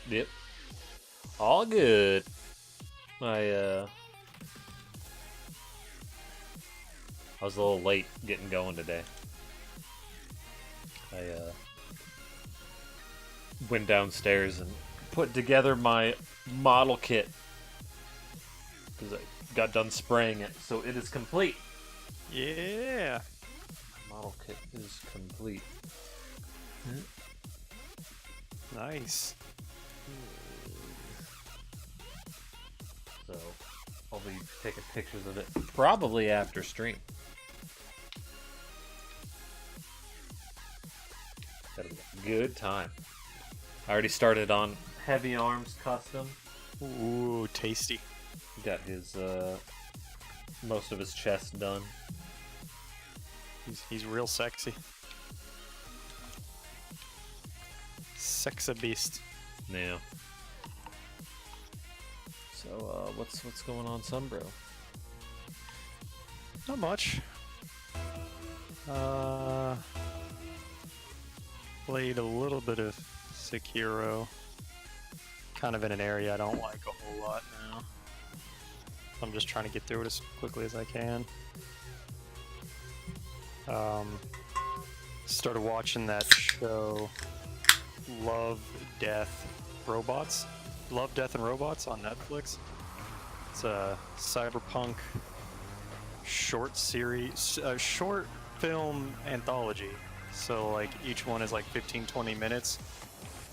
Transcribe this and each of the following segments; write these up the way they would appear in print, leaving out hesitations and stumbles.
Yep. All good. I I was a little late getting going today. I went downstairs and put together my model kit because I got done spraying it, so it is complete. Yeah. Model kit is complete. Nice. So I'll be taking pictures of it probably after stream. That'll be a good time. I already started on Heavy Arms Custom. Ooh, tasty. Got his most of his chest done. He's real sexy. Sexa beast. Yeah. So what's going on, Sunbro? Not much. Played a little bit of Sekiro. Kind of in an area I don't like a whole lot now. I'm just trying to get through it as quickly as I can. Started watching that show, Love, Death, Robots. Love, Death, and Robots on Netflix. It's a cyberpunk short series, short film anthology. So like each one is like 15-20 minutes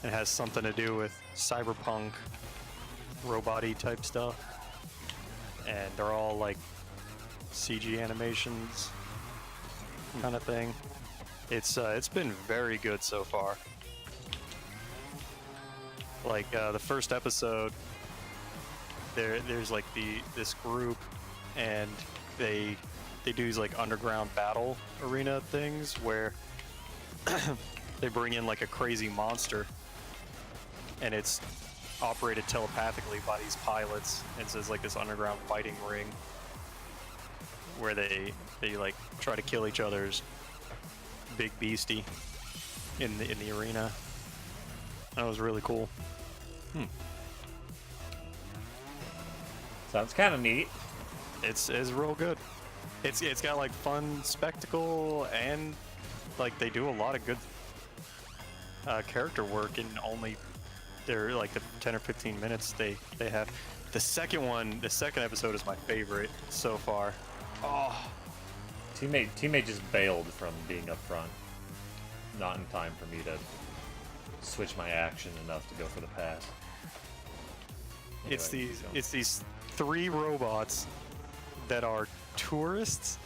and has something to do with cyberpunk, robot-y type stuff. And they're all like CG animations kind of thing. It's been very good so far. Like the first episode, there's like this group, and they do these like underground battle arena things where they bring in like a crazy monster, and it's operated telepathically by these pilots. And so it's like this underground fighting ring where they like try to kill each other's big beastie in the arena. That was really cool. Sounds kind of neat. It's real good. It's got like fun spectacle, and like they do a lot of good character work in only they're like the 10 or 15 minutes they have. The second episode is my favorite so far. Oh, Teammate just bailed from being up front. Not in time for me to switch my action enough to go for the pass. it's Anyway, these three robots that are tourists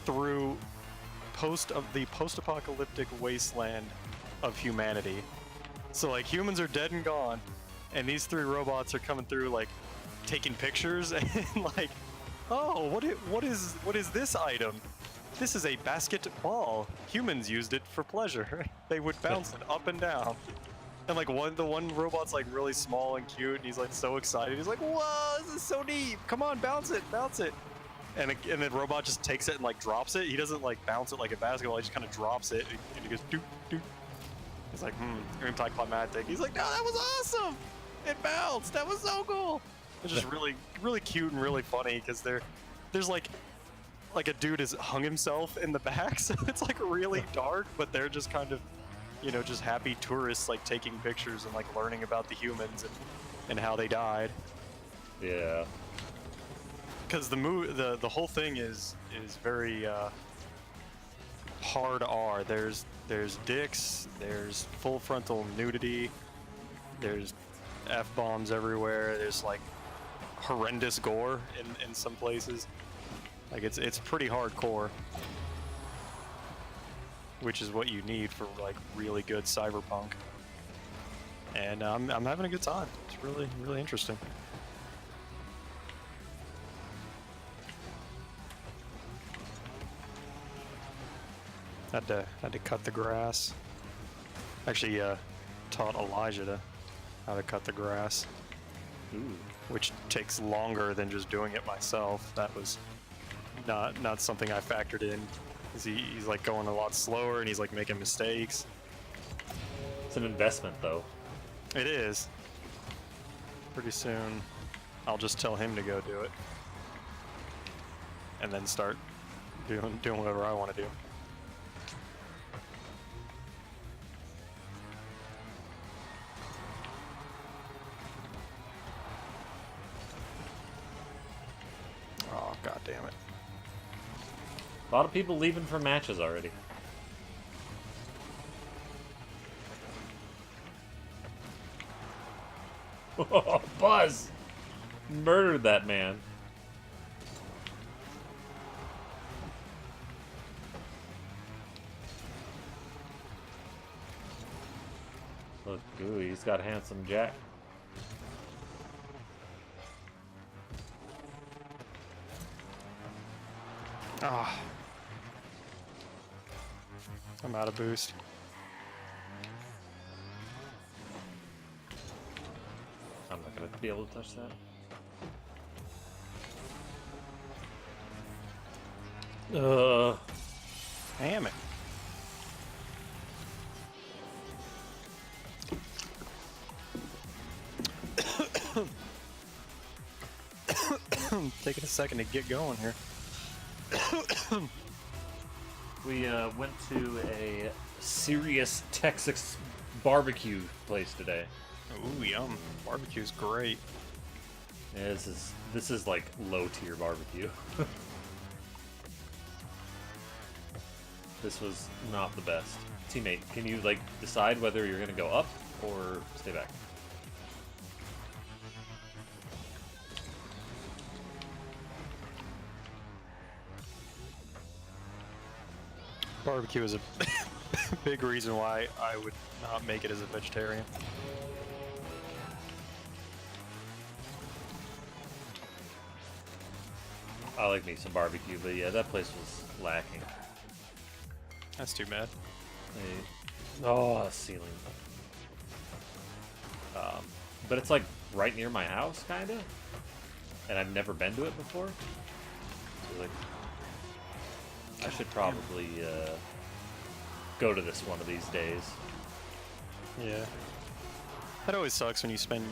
through the post-apocalyptic wasteland of humanity. So like humans are dead and gone, and these three robots are coming through like taking pictures and like, oh, what is this item? This is a basketball. Humans used it for pleasure. They would bounce it up and down. And like the one robot's like really small and cute, and he's like so excited. He's like, "Whoa, this is so neat! Come on, bounce it!" And the robot just takes it and like drops it. He doesn't like bounce it like a basketball. He just kind of drops it, and he goes doop doop. He's like, anticlimactic. He's like, "No, that was awesome! It bounced. That was so cool." It's just really, really cute and really funny because there's like a dude has hung himself in the back, so it's like really dark, but they're just kind of, just happy tourists like taking pictures and like learning about the humans and how they died. Yeah. Because the whole thing is very hard R. There's dicks, there's full frontal nudity, there's F-bombs everywhere, there's like horrendous gore in some places. Like it's pretty hardcore, which is what you need for like really good cyberpunk. And I'm having a good time. It's really, really interesting. Had to cut the grass. Actually, taught Elijah how to cut the grass. Ooh. Which takes longer than just doing it myself. That was not something I factored in. He's like going a lot slower, and he's like making mistakes. It's an investment, though. It is. pretty soon I'll just tell him to go do it. And then start doing whatever I want to do. Oh, god damn it. A lot of people leaving for matches already. Oh, Buzz! Murdered that man. Look, ooh, he's got handsome Jack. Ah. I'm out of boost. I'm not gonna be able to touch that. Damn it. Taking a second to get going here. We went to a serious Texas barbecue place today. Ooh, yum. Barbecue's great. Yeah, this is like low tier barbecue. This was not the best. Teammate, can you like decide whether you're gonna go up or stay back? Barbecue is a big reason why I would not make it as a vegetarian. I like me some barbecue, but yeah, that place was lacking. That's too bad. Oh, ceiling. But it's like right near my house, kinda, and I've never been to it before. So like, I should probably go to this one of these days. Yeah. That always sucks when you spend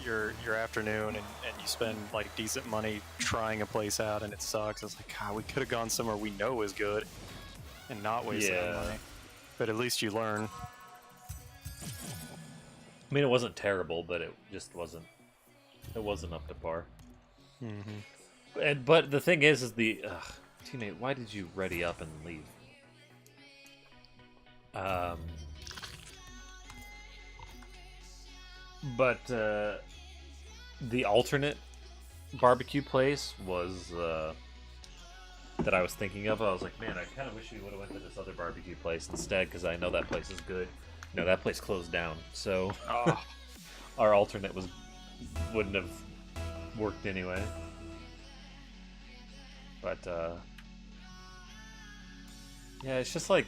your afternoon and you spend like decent money trying a place out and it sucks. It's like, God, we could have gone somewhere we know is good and not waste that money. But at least you learn. I mean, it wasn't terrible, but it just wasn't. It wasn't up to par. Mm-hmm. But the thing is teammate, why did you ready up and leave? But the alternate barbecue place was that I was thinking of. I was like, man, I kind of wish we would have went to this other barbecue place instead, because I know that place is good. No, that place closed down, so our alternate wouldn't have worked anyway. But yeah, it's just like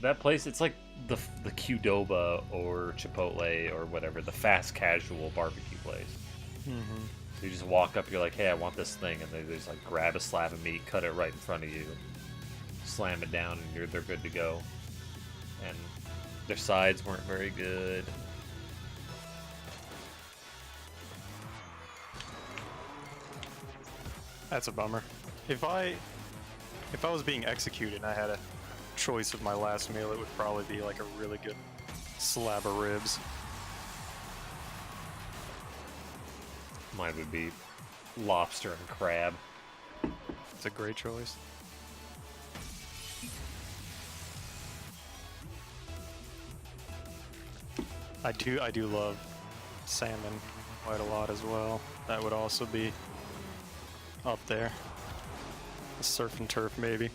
that place. It's like the Qdoba or Chipotle or whatever, the fast casual barbecue place. Mm-hmm. So you just walk up, you're like, hey, I want this thing, and they just like grab a slab of meat, cut it right in front of you, slam it down, and they're good to go. And their sides weren't very good. That's a bummer. If I was being executed and I had a choice of my last meal, it would probably be like a really good slab of ribs. Mine would be lobster and crab. It's a great choice. I do love salmon quite a lot as well. That would also be up there. The surf and turf, maybe.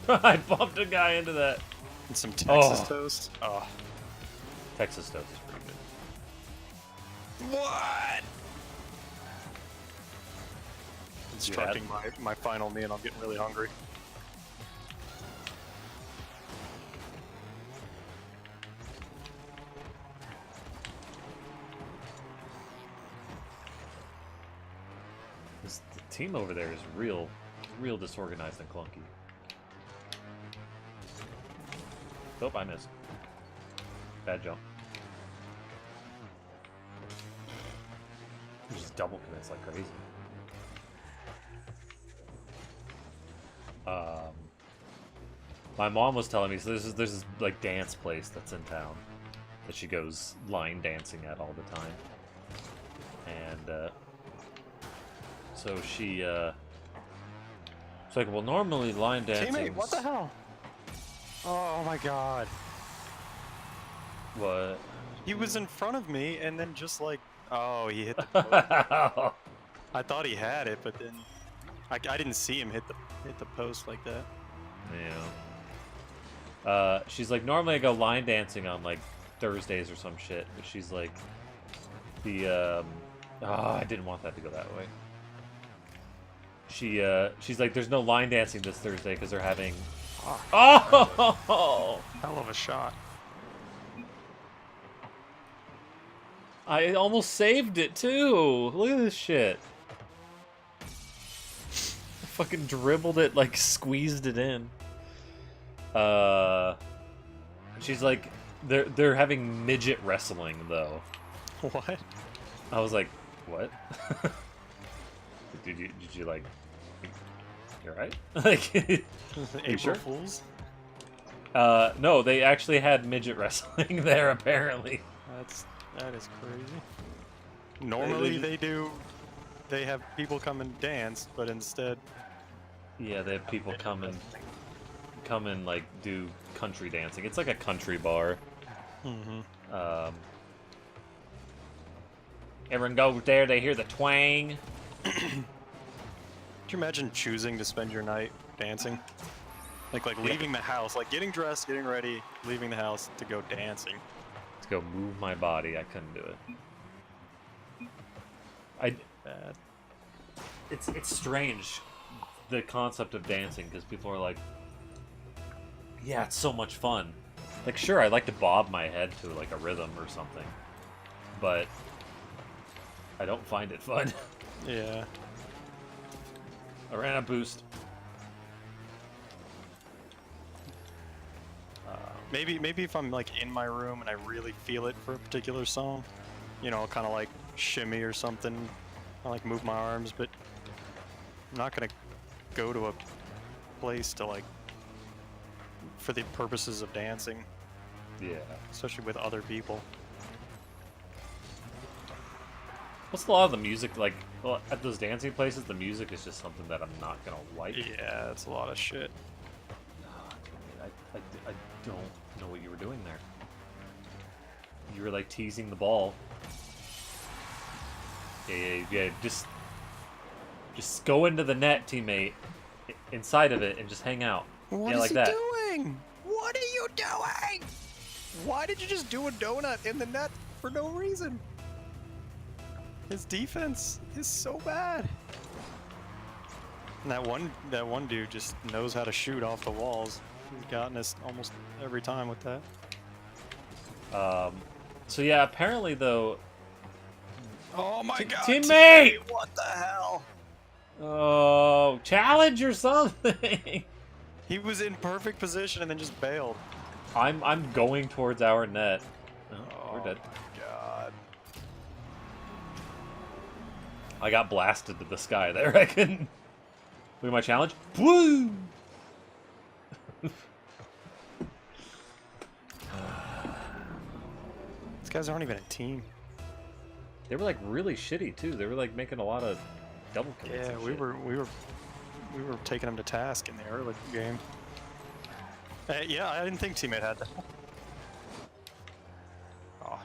I bumped a guy into that. And some Texas toast. Oh. Texas toast is pretty good. What? Constructing my final meal. I'm getting really hungry. The team over there is real disorganized and clunky. Nope, I missed. Bad jump. just double commits like crazy. My mom was telling me, so there's this like dance place that's in town that she goes line dancing at all the time, and so she it's like, well, normally line dancing. Teammate, what the hell? Oh my god. What? He was in front of me and then just like, oh, he hit the post. I thought he had it, but then I didn't see him hit the post like that. Yeah. She's like, normally I go line dancing on like Thursdays or some shit, but she's like, I didn't want that to go that way. She's like, there's no line dancing this Thursday because they're having. Oh! Hell of a shot. I almost saved it too. Look at this shit. I fucking dribbled it, like squeezed it in. She's like, they're having midget wrestling though. What? I was like, what? did you like? You're right. Like, April sure? Fools? No, they actually had midget wrestling there apparently. That is crazy. Normally they have people come and dance, but instead. Yeah, they have people come and like do country dancing. It's like a country bar. Mm-hmm. Everyone goes there, they hear the twang. Could you imagine choosing to spend your night dancing? Like leaving the house, like getting dressed, getting ready, leaving the house to go dancing. To go move my body, I couldn't do it. Bad. It's strange, the concept of dancing, because people are like, yeah, it's so much fun. Like, sure, I like to bob my head to like a rhythm or something, but I don't find it fun. Yeah. I ran a boost. Maybe if I'm like in my room and I really feel it for a particular song, you know, kind of like shimmy or something. I like move my arms, but I'm not gonna go to a place to like for the purposes of dancing. Yeah. Especially with other people. What's a lot of the music like? Well, at those dancing places, the music is just something that I'm not gonna like. Yeah, that's a lot of shit. I don't know what you were doing there. You were like teasing the ball. Yeah. Just go into the net, teammate. Inside of it and just hang out. What is like he that. Doing? What are you doing? Why did you just do a donut in the net for no reason? His defense is so bad. And that one dude just knows how to shoot off the walls. He's gotten us almost every time with that. So yeah, apparently though. Oh my god, teammate! What the hell? Oh, challenge or something. He was in perfect position and then just bailed. I'm going towards our net. Oh, we're dead. My god. I got blasted to the sky there. I couldn't. Look at my challenge. Woo! These guys aren't even a team. They were like really shitty too. They were like making a lot of double commits. Yeah, we were taking them to task in the early game. Yeah, I didn't think teammate had that.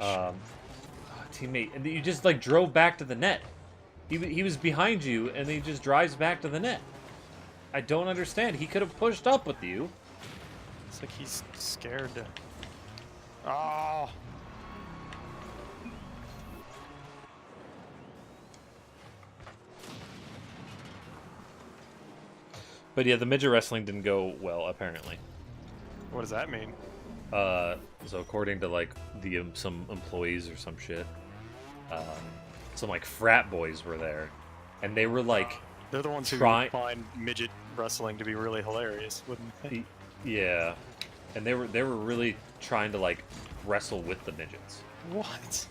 Oh, teammate, and you just like drove back to the net. He was behind you, and then he just drives back to the net. I don't understand. He could have pushed up with you. It's like he's scared to. Oh. But yeah, the midget wrestling didn't go well, apparently. What does that mean? So according to like some employees or some shit, some like frat boys were there, and they were like, they're the ones who find midget wrestling to be really hilarious, wouldn't they? Yeah, and they were really trying to like wrestle with the midgets. What?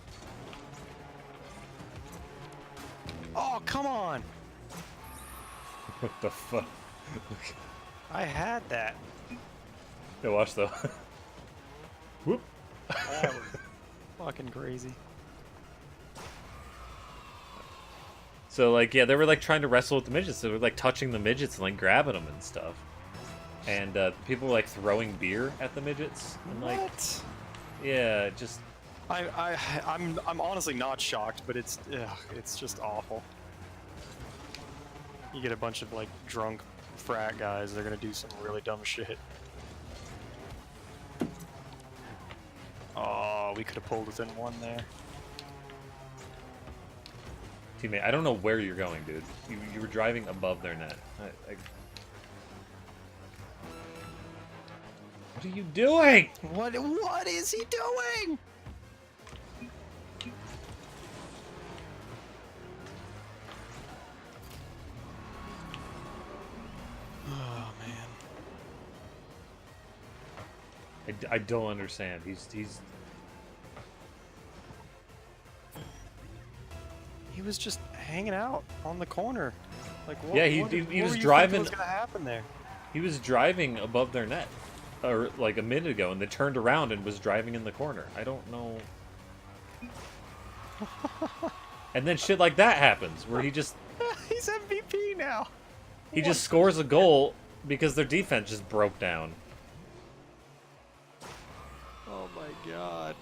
Oh, come on! What the fuck? I had that. Yeah, watch though. Whoop. That was fucking crazy. So like, yeah, they were like trying to wrestle with the midgets. They were like touching the midgets and like grabbing them and stuff. And people were like throwing beer at the midgets. And, like, What? yeah, just I'm honestly not shocked, but it's just awful. You get a bunch of like drunk frat guys, they're gonna do some really dumb shit. Oh, we could have pulled within one there. teammate. I don't know where you're going, dude. You were driving above their net. What are you doing? What is he doing? Oh man. I don't understand. He was just hanging out on the corner. Like what? Yeah, he what was were you driving. thinking was gonna happen there? He was driving above their net, or like a minute ago, and they turned around and was driving in the corner. I don't know. And then shit like that happens, where he just He's MVP now. he just scores a goal because their defense just broke down. Oh my god.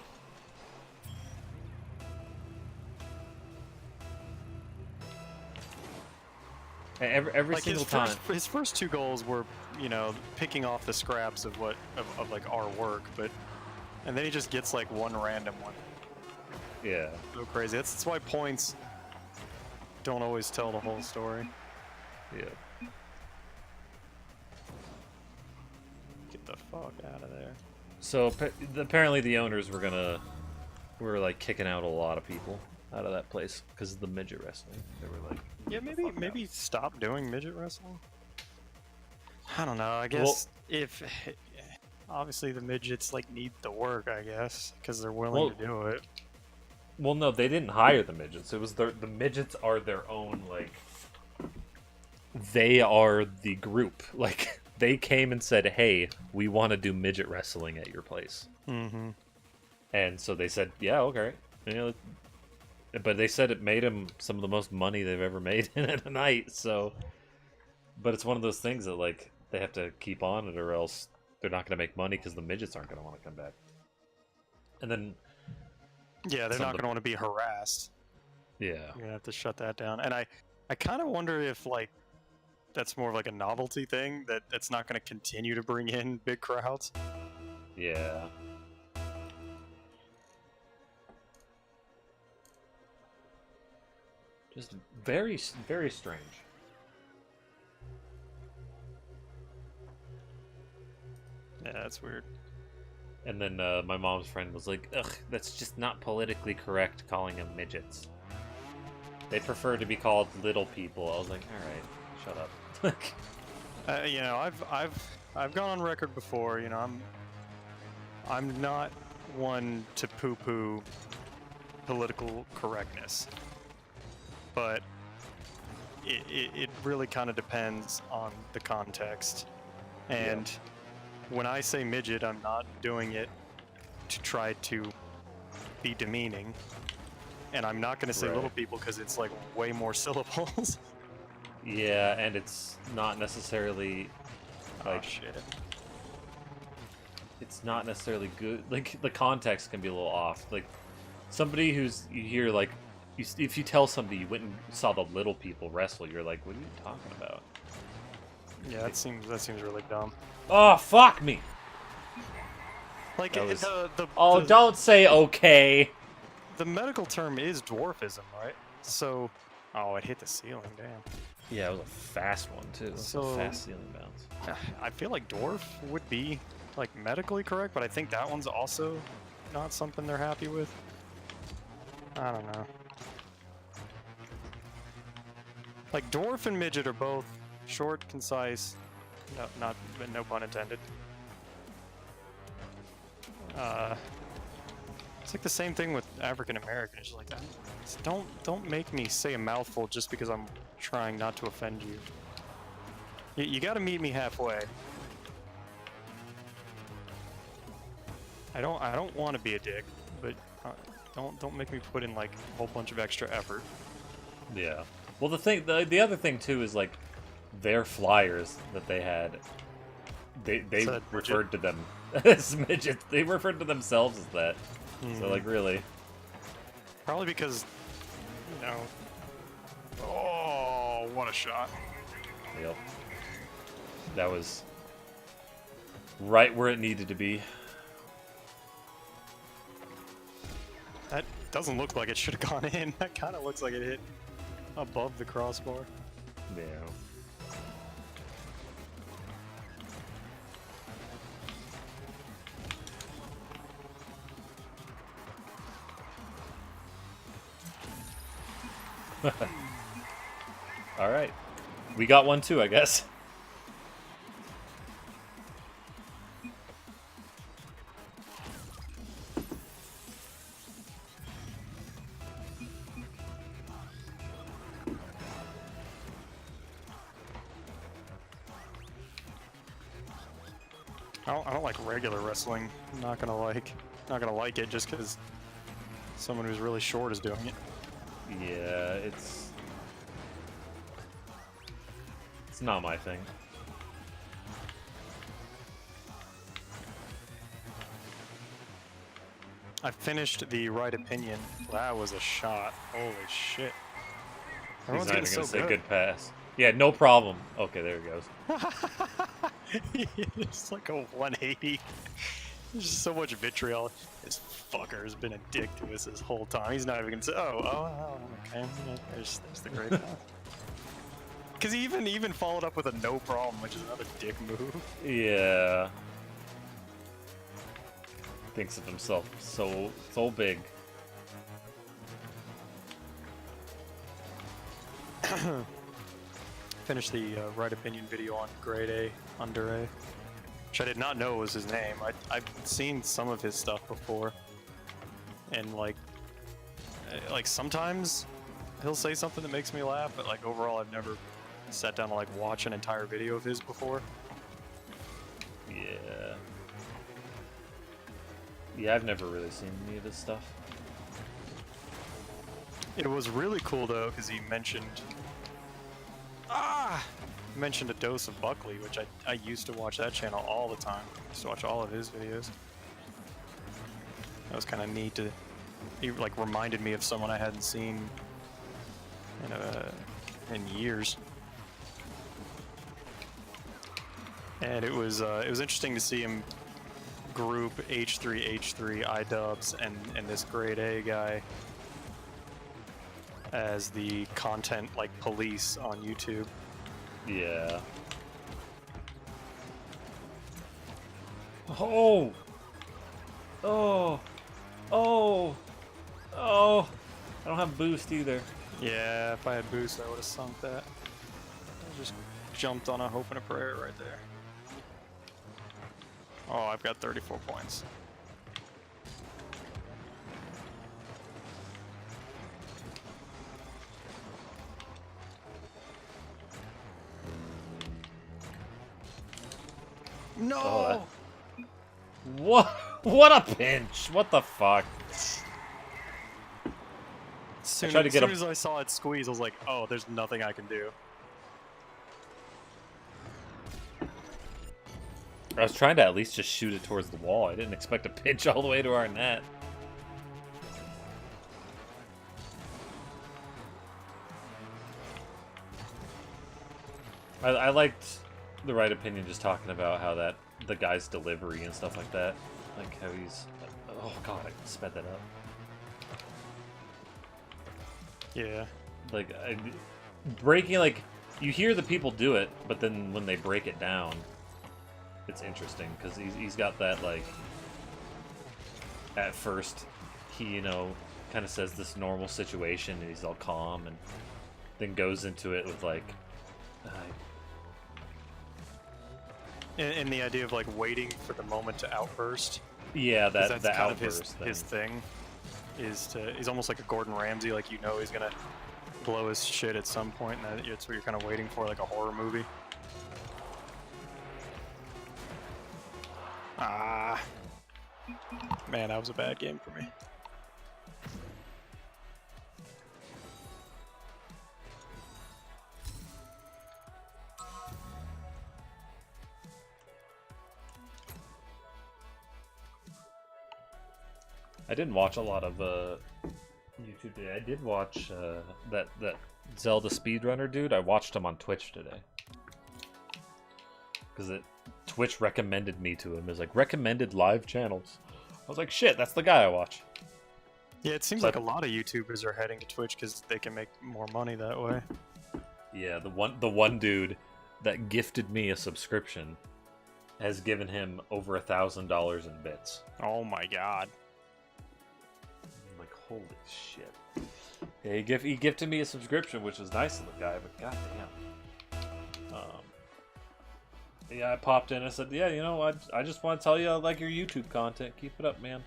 And every Like single time. his first two goals were, you know, picking off the scraps of of like our work, and then he just gets like one random one. Yeah. So crazy. That's why points don't always tell the whole story. Yeah. Get the fuck out of there. So apparently the owners were like kicking out a lot of people out of that place because of the midget wrestling. They were like, Yeah, fuck maybe stop doing midget wrestling. I don't know. I guess if obviously the midgets like need the work, I guess, because they're willing to do it. well, no, they didn't hire the midgets. It was the midgets are their own, like, they are the group. Like, they came and said, hey, we want to do midget wrestling at your place. Mm-hmm. And so they said, yeah, okay. You know, but they said it made them some of the most money they've ever made in a night. So, but it's one of those things that, like, they have to keep on it or else they're not going to make money because the midgets aren't going to want to come back. And then, Yeah, they're not going to want to be harassed. yeah, You're going to have to shut that down. And I kind of wonder if, like, that's more of like a novelty thing that's not going to continue to bring in big crowds. yeah. Just very, very strange. Yeah, that's weird. And then my mom's friend was like, ugh, that's just not politically correct calling them midgets. They prefer to be called little people. I was like, alright, shut up. You know, I've gone on record before. You know, I'm not one to poo-poo political correctness, but it really kind of depends on the context. And when I say midget, I'm not doing it to try to be demeaning, and I'm not going to say little people because it's like way more syllables. Yeah, and it's not necessarily like shit. It's not necessarily good. Like, the context can be a little off. Like, somebody who's you hear like, if you tell somebody you went and saw the little people wrestle, you're like, what are you talking about? Yeah, that seems really dumb. Oh, fuck me! Like Was... the don't say okay. The medical term is dwarfism, right? So, it hit the ceiling. Damn. Yeah, it was a fast one too. So a fast ceiling bounce. I feel like dwarf would be like medically correct, but I think that one's also not something they're happy with. I don't know. Like dwarf and midget are both short, concise. No pun intended. It's like the same thing with African American. It's like, don't make me say a mouthful just because I'm trying not to offend you. You gotta meet me halfway. I don't want to be a dick, but don't make me put in like a whole bunch of extra effort. Yeah. Well, the other thing too is like their flyers that they had. They referred to them as midgets. They referred to themselves as that. So like really. Probably because, you know. Oh, what a shot! Yep. That was right where it needed to be. That doesn't look like it should have gone in. That kind of looks like it hit above the crossbar. Yeah. All right. We got one too, I guess. I don't like regular wrestling. I'm not gonna like it just because someone who's really short is doing it. Yeah, it's not my thing. I finished the Right Opinion. That was a shot. Holy shit. He's Everyone's not even getting gonna so say good. good pass. Yeah, no problem. Okay, there he goes. It's like a 180. There's just so much vitriol. This fucker has been a dick to us this whole time. He's not even gonna say, oh, okay. Yeah, there's the great path. Because he even followed up with a no problem, which is another dick move. Yeah. Thinks of himself so big. Finished the Right Opinion video on Grade A, Under A, which I did not know was his name. I've seen some of his stuff before, and like sometimes he'll say something that makes me laugh, but like overall I've never sat down to like watch an entire video of his before. Yeah. Yeah, I've never really seen any of his stuff. It was really cool though, because he mentioned a dose of Buckley, which I used to watch that channel all the time. I used to watch all of his videos. That was kind of neat to. He like reminded me of someone I hadn't seen in years. And it was interesting to see him group H3 iDubbbz and this Grade A guy as the content like police on YouTube. Yeah. Oh! Oh! Oh! Oh! I don't have boost either. Yeah, if I had boost, I would have sunk that. I just jumped on a hope and a prayer right there. Oh, I've got 34 points. No! Oh, what? What a pinch! What the fuck? As soon tried to get as I saw it squeeze, I was like, oh, there's nothing I can do. I was trying to at least just shoot it towards the wall. I didn't expect a pinch all the way to our net. I liked the Right Opinion just talking about how the guy's delivery and stuff like that. Like how he's... Oh god, I sped that up. Yeah. Like, breaking, like, you hear the people do it, but then when they break it down, it's interesting, because he's got that, like, at first, he, you know, kind of says this normal situation, and he's all calm, and then goes into it with, like, And the idea of like waiting for the moment to outburst. Yeah, 'Cause that that's the kind of outburst his thing. He's almost like a Gordon Ramsay. Like you know he's gonna blow his shit at some point, and that's what you're kind of waiting for, like a horror movie. Ah, man, that was a bad game for me. I didn't watch a lot of YouTube today. I did watch that Zelda speedrunner dude. I watched him on Twitch today because Twitch recommended me to him as like recommended live channels. I was like, shit, that's the guy I watch. Yeah, it seems like a lot of YouTubers are heading to Twitch because they can make more money that way. Yeah, the one dude that gifted me a subscription has given him over $1,000 in bits. Oh my god. I'm like, holy shit. Yeah, he gifted me a subscription, which was nice of the guy, but goddamn. Yeah, I popped in and I said, yeah, you know, I just want to tell you I like your YouTube content. Keep it up, man.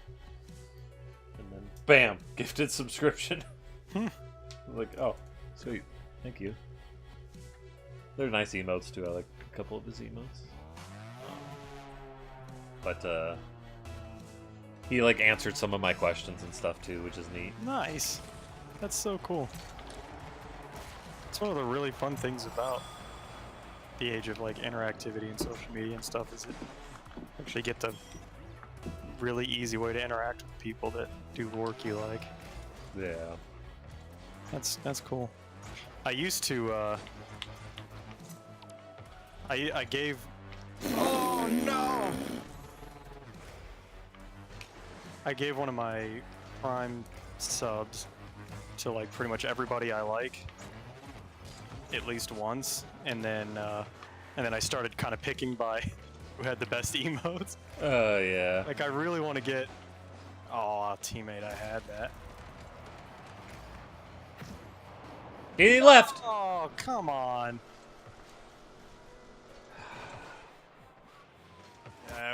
And then, bam, gifted subscription. I was like, oh, sweet. Thank you. They're nice emotes, too. I like a couple of his emotes. But he, like, answered some of my questions and stuff, too, which is neat. Nice. That's so cool. It's one of the really fun things about the age of like interactivity and social media and stuff is it actually get the really easy way to interact with people that do work you like. Yeah. That's cool. I used to I gave Oh no! I gave one of my Prime subs to like pretty much everybody I like at least once, and then I started kind of picking by who had the best emotes. Oh yeah. Like I really want to get. Oh, teammate, I had that. He left. Oh, come on.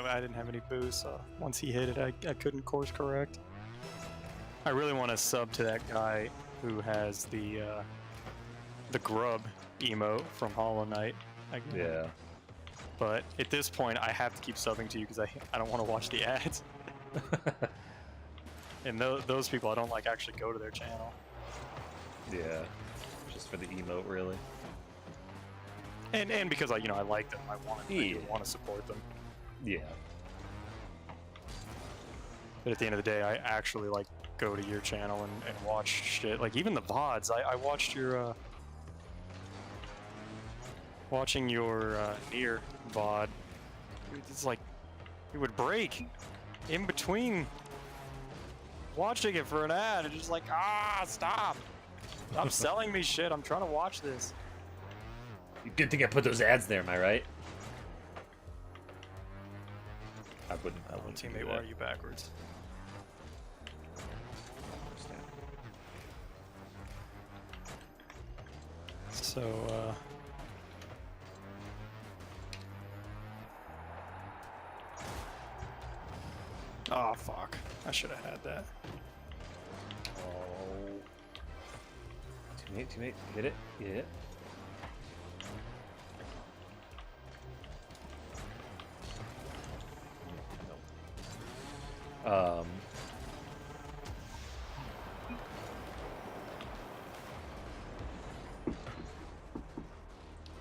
I didn't have any boost, so once he hit it, I couldn't course correct. I really want to sub to that guy who has the grub emote from Hollow Knight. Yeah. But at this point, I have to keep subbing to you because I don't want to watch the ads. And those people, I don't like actually go to their channel. Yeah. Just for the emote, really. And because I like them, I want to support them. Yeah. But at the end of the day, I actually like go to your channel and watch shit. Like even the VODs, I watched your watching your Nier VOD. It's like it would break in between watching it for an ad. It's just like, stop selling me shit. I'm trying to watch this. Good thing I put those ads there, am I right? I wouldn't Teammate, why are you backwards? So, oh, fuck. I should have had that. Oh. Teammate, hit it, hit it.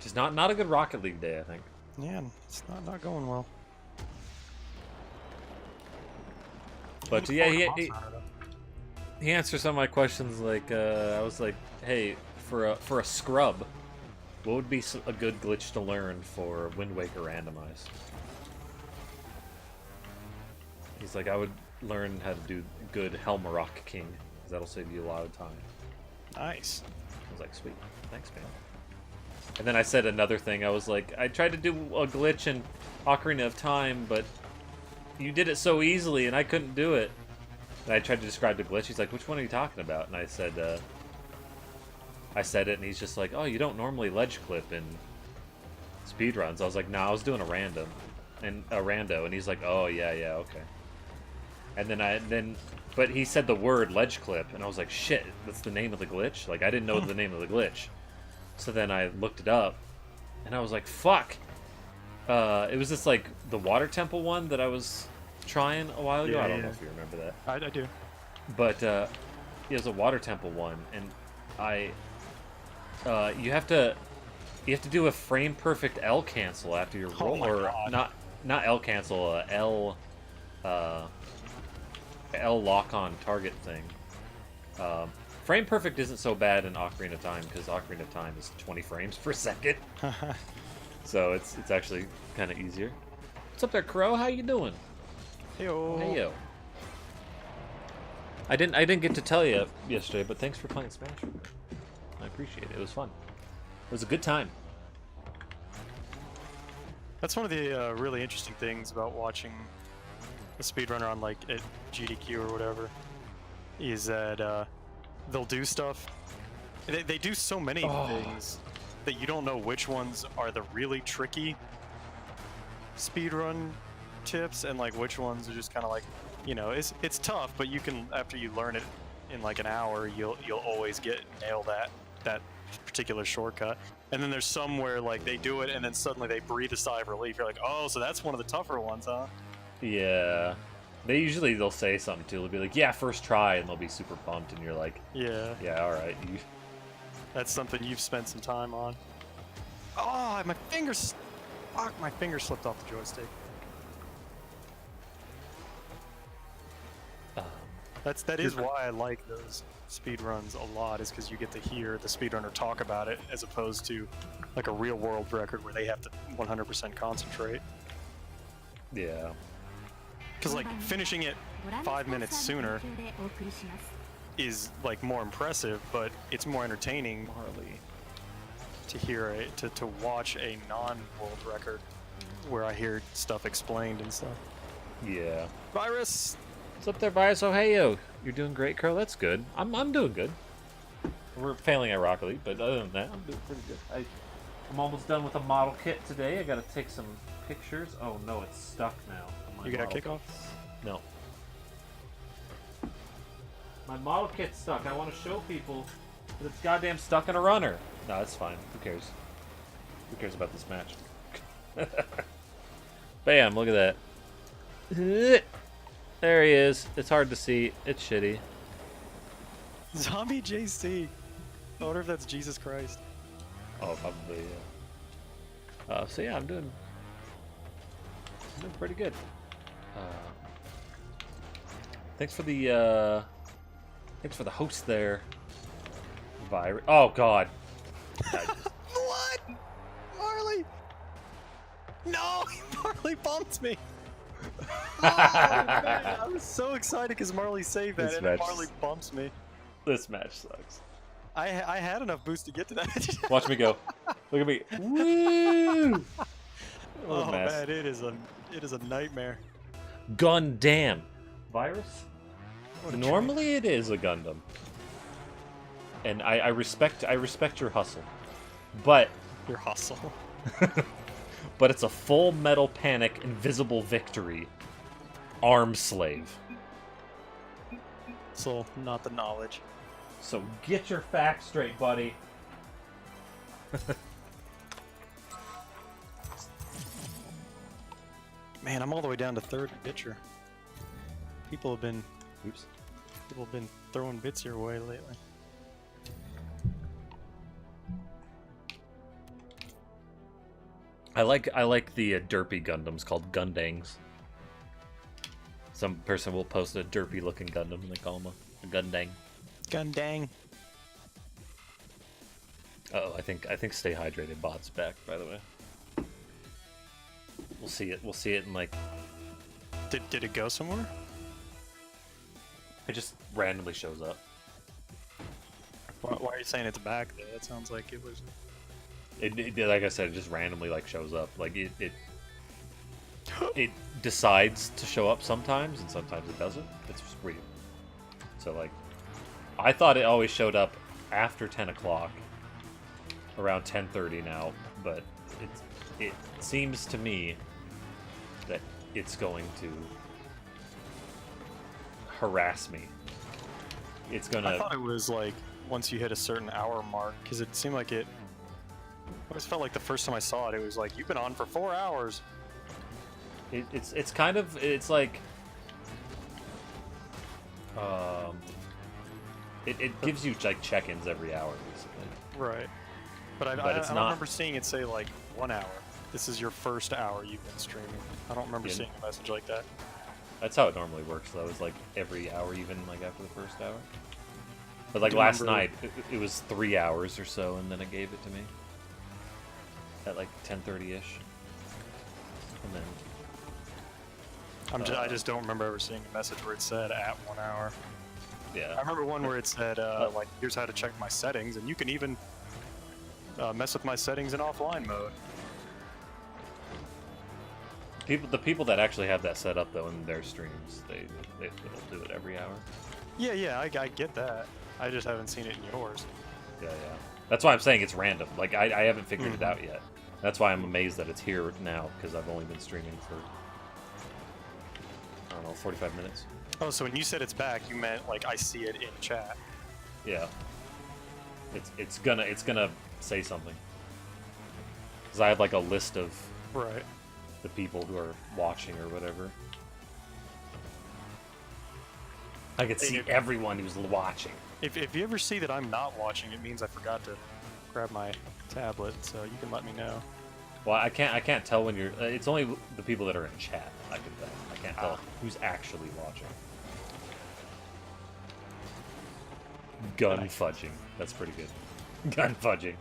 Just not a good Rocket League day, I think. Yeah, it's not going well. But yeah, he answered some of my questions. Like I was like, hey, for a scrub, what would be a good glitch to learn for Wind Waker randomized? He's like, I would learn how to do good Helmarok King, because that'll save you a lot of time. Nice. I was like, sweet, thanks, man. And then I said another thing. I was like, I tried to do a glitch in Ocarina of Time, but you did it so easily, and I couldn't do it. And I tried to describe the glitch. He's like, which one are you talking about? And I said it, and he's just like, oh, you don't normally ledge clip in speedruns. I was like, nah, I was doing a rando. And he's like, oh, yeah, okay. And but he said the word ledge clip, and I was like, shit, that's the name of the glitch? Like, I didn't know the name of the glitch. So then I looked it up, and I was like, fuck. It was this, like, the water temple one that I was trying a while ago. Yeah, I don't know if you remember that. I do. But, it was a water temple one, and you have to do a frame perfect L cancel after your roll, my or God. not L cancel, L lock on target thing. Frame perfect isn't so bad in Ocarina of Time because Ocarina of Time is 20 frames per second, so it's actually kind of easier. What's up there, Crow? How you doing? Heyo. Hey yo. I didn't get to tell you yesterday, but thanks for playing Smash with me. I appreciate it. It was fun. It was a good time. That's one of the really interesting things about watching a speedrunner on like at GDQ or whatever, is that they'll do stuff. They do so many things that you don't know which ones are the really tricky speedrun tips and like which ones are just kind of like, you know, it's tough, but you can, after you learn it in like an hour, you'll always nail that particular shortcut. And then there's some where like they do it and then suddenly they breathe a sigh of relief. You're like, oh, so that's one of the tougher ones, huh? Yeah. They'll say something too. They'll be like, yeah, first try, and they'll be super pumped, and you're like, Yeah. yeah, all right. That's something you've spent some time on. Oh, my fingers! Fuck, my finger slipped off the joystick. That is why I like those speedruns a lot, is because you get to hear the speedrunner talk about it as opposed to like a real world record where they have to 100% concentrate. Yeah. Because like finishing it 5 minutes sooner is like more impressive, but it's more entertaining to hear to watch a non-world record where I hear stuff explained and stuff. Yeah. Virus. What's up there, Bias? Oh, hey, yo. You're doing great, Crow. That's good. I'm doing good. We're failing at Rocket League, but other than that, I'm doing pretty good. I'm almost done with a model kit today. I got to take some pictures. Oh, no, it's stuck now. You got a kickoff? No. My model kit's stuck. I want to show people that it's goddamn stuck in a runner. No, that's fine. Who cares? Who cares about this match? Bam, look at that. There he is. It's hard to see. It's shitty. Zombie JC. I wonder if that's Jesus Christ. Oh, probably, yeah. So yeah, I'm doing pretty good. Thanks for the host there. Virus. Oh God. What? Marley? No, Marley bumped me. Oh, man, I was so excited because Marley saved that, and then Marley bumps me. This match sucks. I had enough boost to get to that. Watch me go. Look at me. Woo! Oh man, it is a nightmare. Gundam. Virus? Normally it is a Gundam. And I respect your hustle. But Your hustle. but it's a Full Metal Panic Invisible Victory arm slave. So not the knowledge. So get your facts straight, buddy. Man, I'm all the way down to third pitcher. People have been throwing bits your way lately. I like the derpy Gundams called Gundangs. Some person will post a derpy looking Gundam and they call him a Gundang. Gundang. Oh, I think Stay Hydrated bot's back, by the way. We'll see it in like. Did it go somewhere? It just randomly shows up. Why are you saying it's back though? That sounds like it was. It like I said, it just randomly like shows up. Like it decides to show up sometimes, and sometimes it doesn't. It's just weird. So like, I thought it always showed up after 10 o'clock, around 10:30 now, but it seems to me that it's going to harass me. It's gonna. I thought it was like once you hit a certain hour mark, because it seemed like it. I always felt like the first time I saw it, it was like you've been on for 4 hours. It's kind of like. It gives you like check-ins every hour, basically. Right. But I But it's don't not- remember seeing it say like 1 hour. This is your first hour you've been streaming. I don't remember Yeah. seeing a message like that. That's how it normally works, though. It's like every hour, even like after the first hour. But like do last remember- night, it was 3 hours or so, and then it gave it to me at like 10:30ish, and then I just don't remember ever seeing a message where it said at 1 hour. I yeah, remember one where it said like here's how to check my settings, and you can even mess with my settings in offline mode. the people that actually have that set up though in their streams, they'll do it every hour. Yeah, I get that. I just haven't seen it in yours. Yeah. That's why I'm saying it's random. Like I haven't figured it out yet. That's why I'm amazed that it's here now, because I've only been streaming for I don't know 45 minutes. Oh, so when you said it's back, you meant like I see it in chat. Yeah. It's gonna say something. Cause I have like a list of Right. the people who are watching or whatever. I could see everyone who's watching. If you ever see that I'm not watching, it means I forgot to grab my tablet, so you can let me know. Well, I can't tell when you're. It's only the people that are in chat. I can tell. I can't tell who's actually watching. Gun fudging. That's pretty good. Gun fudging.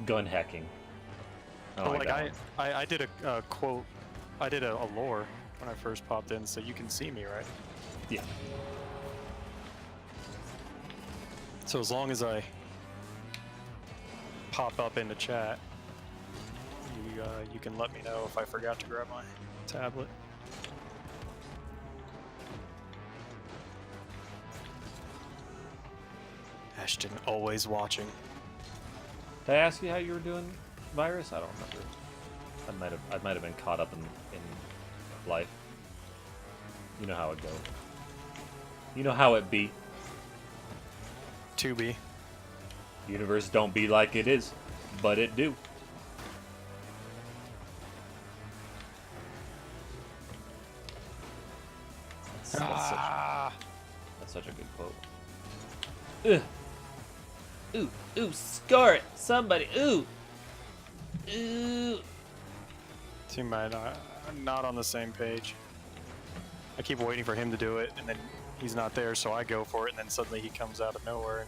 Gun hacking. Oh, But like I did a quote. I did a lore when I first popped in, so you can see me, right? Yeah. So as long as I pop up into chat, you can let me know if I forgot to grab my tablet. Ashton always watching. Did I ask you how you were doing, Virus? I don't remember. I might have been caught up in life. You know how it go. You know how it be. To be. Universe don't be like it is, but it do. That's such a good quote. Ugh. Ooh, score it! Somebody, ooh! Too bad I'm not on the same page. I keep waiting for him to do it, and then he's not there, so I go for it, and then suddenly he comes out of nowhere,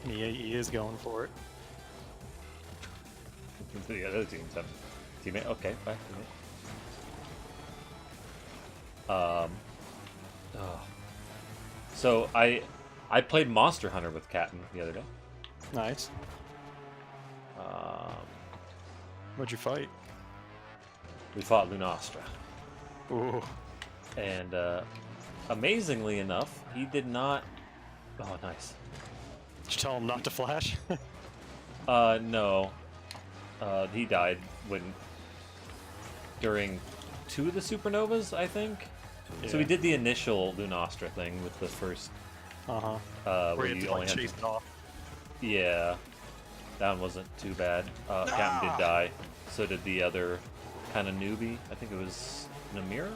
and he is going for it. The other teams have teammate. Okay, bye, teammate. So I played Monster Hunter with Captain the other day. Nice. What'd you fight? We fought Lunastra. Ooh. And amazingly enough, he did not. Oh, nice. Did you tell him not to flash? No. He died during 2 of the supernovas, I think. So we Yeah. did the initial Lunastra thing with the first. Where you have to like, chase it off. Yeah, that one wasn't too bad. Captain did die. So did the other kind of newbie. I think it was Namira.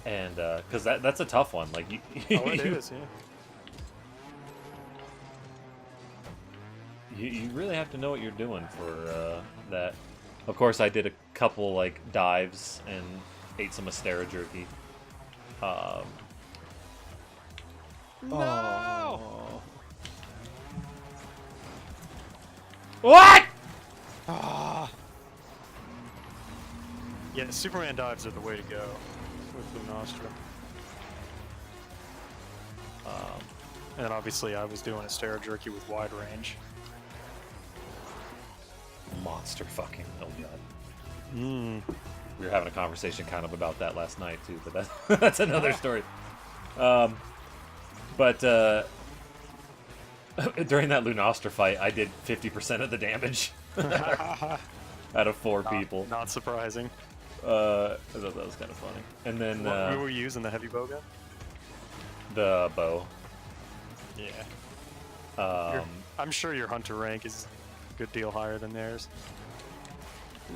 And because that's a tough one. Like you, Oh, it is, yeah. you really have to know what you're doing for that. Of course, I did a couple like dives and ate some Astera jerky. No! What? Ah. Yeah, Superman dives are the way to go with Lunastra. And then obviously I was doing Astera jerky with wide range. Monster fucking. Oh god. Mmm. We were having a conversation kind of about that last night too, but that's another story. But during that Lunastra fight, I did 50% of the damage out of 4 people. Not surprising. I thought that was kind of funny. And then What were you using, the heavy bow gun? the bow. Yeah. I'm sure your hunter rank is a good deal higher than theirs.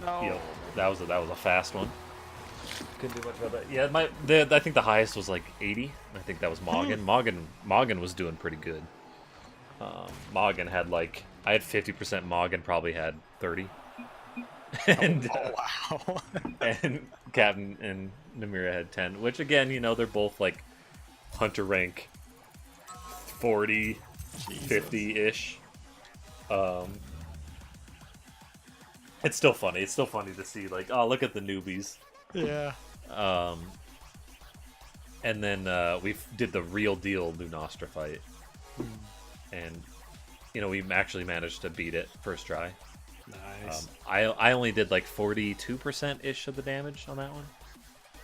No. Yep, that was a fast one. Couldn't do much about that. Yeah, I think the highest was like 80. I think that was Moggen. Moggen was doing pretty good. Moggen had like I had 50%. Moggen probably had 30. And wow. and Captain and Namira had 10. Which again, they're both like hunter rank 40, 50-ish. It's still funny. It's still funny to see, like, oh, look at the newbies. Yeah. And then we did the real deal Lunastra fight. And, we actually managed to beat it first try. Nice. I only did like 42%-ish of the damage on that one.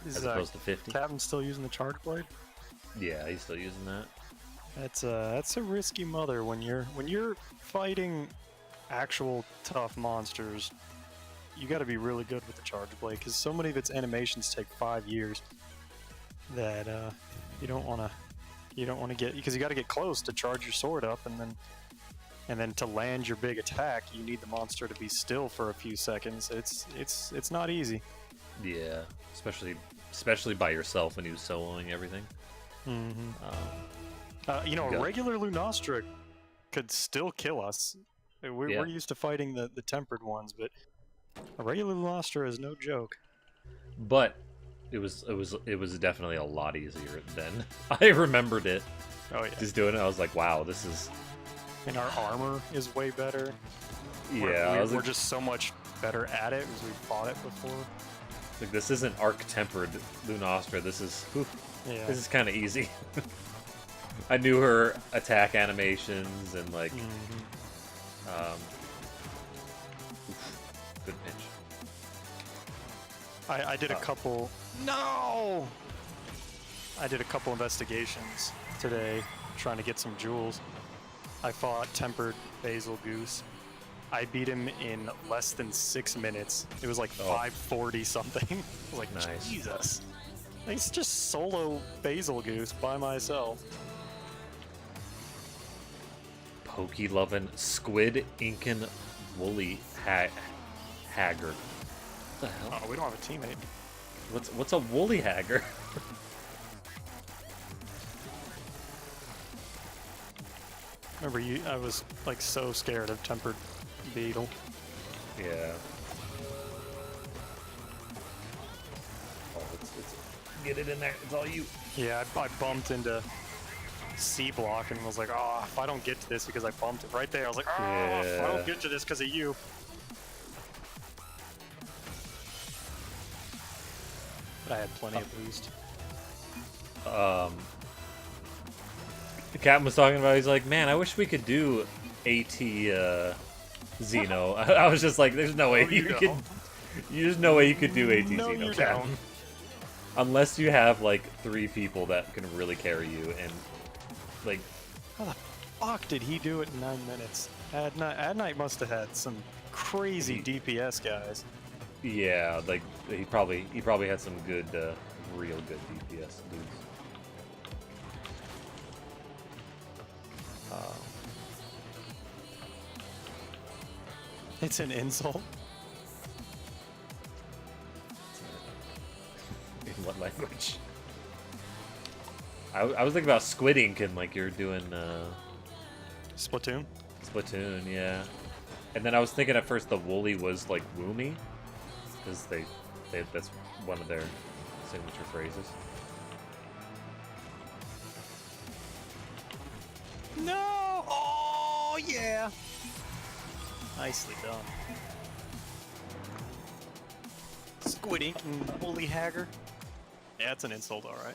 Is as opposed to 50. Captain still using the charge blade? Yeah, he's still using that. That's a risky mother when you're fighting actual tough monsters. You got to be really good with the charge blade because so many of its animations take 5 years that you don't want to get, because you got to get close to charge your sword up, and then to land your big attack you need the monster to be still for a few seconds. It's not easy. Yeah, especially by yourself when you're soloing everything. Mm-hmm. A regular Lunastra could still kill us. We're used to fighting the tempered ones, but a regular Lunastra is no joke. But it was definitely a lot easier than I remembered it. Oh yeah. Just doing it, I was like, wow, this is. And our armor is way better. Yeah, we're just so much better at it because we fought it before. Like, this isn't arc tempered Lunastra. This is this is kind of easy. I knew her attack animations and like. Good pinch. I did a couple. No. I did a couple investigations today, trying to get some jewels. I fought tempered Basil Goose. I beat him in less than 6 minutes. It was like 540 something. I was like, nice. Jesus. It's just solo Basil Goose by myself. Pokey loving squid inkin woolly hagger. What the hell? Oh, we don't have a teammate. What's a woolly hagger? Remember, I was like so scared of tempered beetle. Yeah. Oh, it's get it in there. It's all you. Yeah, I bumped into C block and was like, oh, if I don't get to this because I bumped it right there, I was like, oh, if I don't get to this because of you. But I had plenty of boost. The captain was talking about, he's like, man, I wish we could do AT Xeno. I was just like, there's no way there's no way you could do AT Xeno, Captain. Unless you have like 3 people that can really carry you, and like, how the fuck did he do it in 9 minutes? Adnight must have had some crazy DPS guys. Yeah, like he probably had some good, real good DPS dudes. It's an insult. In what language? I was thinking about Squid Ink and like you're doing Splatoon? Splatoon, yeah. And then I was thinking at first the woolly was like Woomy, because that's one of their signature phrases. No! Oh yeah! Nicely done. Squid Ink and Woolly Hagger. Yeah, it's an insult, alright.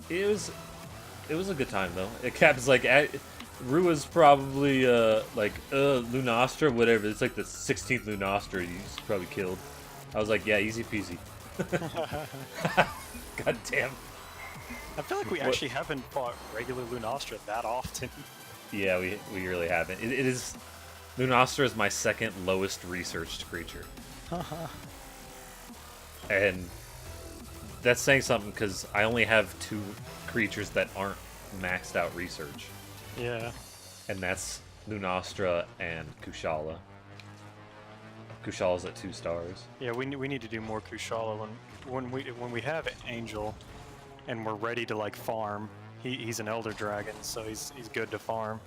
It was a good time though. It Cap's like Rua's probably Lunastra, whatever. It's like the 16th Lunastra he's probably killed. I was like, yeah, easy peasy. God damn. I feel like we actually haven't fought regular Lunastra that often. Yeah, we really haven't. It is... Lunastra is my second lowest researched creature. And that's saying something, because I only have 2 creatures that aren't maxed out research. Yeah. And that's Lunastra and Kushala. Kushala's at 2 stars. Yeah, we need to do more Kushala when we have Angel, and we're ready to like farm. He's an Elder Dragon, so he's good to farm.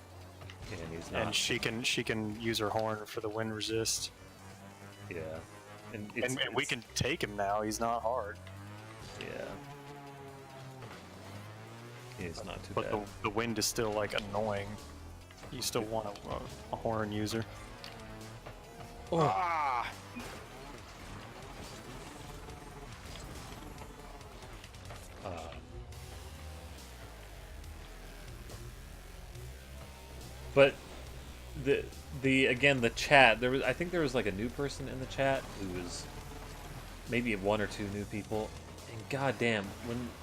And he's not. And she can use her horn for the wind resist. Yeah. And we can take him now. He's not hard. Yeah. It's not too but bad. the wind is still like annoying. You still want a horn user. Oh. Ah! But the chat, I think there was like a new person in the chat who was maybe 1 or 2 new people, and goddamn,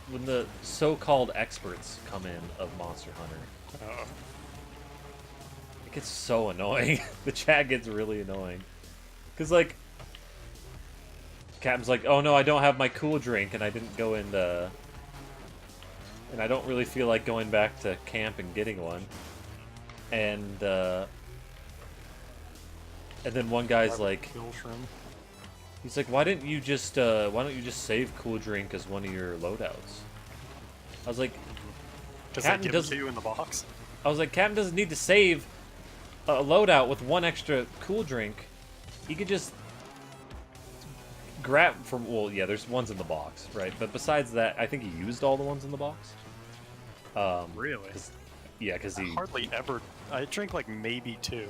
when the so-called experts come in of Monster Hunter, it gets so annoying. The chat gets really annoying, cause like Captain's like, oh no, I don't have my cool drink, and I didn't go in and I don't really feel like going back to camp and getting one. And then one guy's like, he's like, why don't you just save cool drink as one of your loadouts? I was like, does that give it to you in the box? I was like, Captain doesn't need to save a loadout with 1 extra cool drink. He could just grab from, well, yeah, there's ones in the box, right? But besides that, I think he used all the ones in the box. Really? Yeah, because he hardly ever. I drink like maybe 2.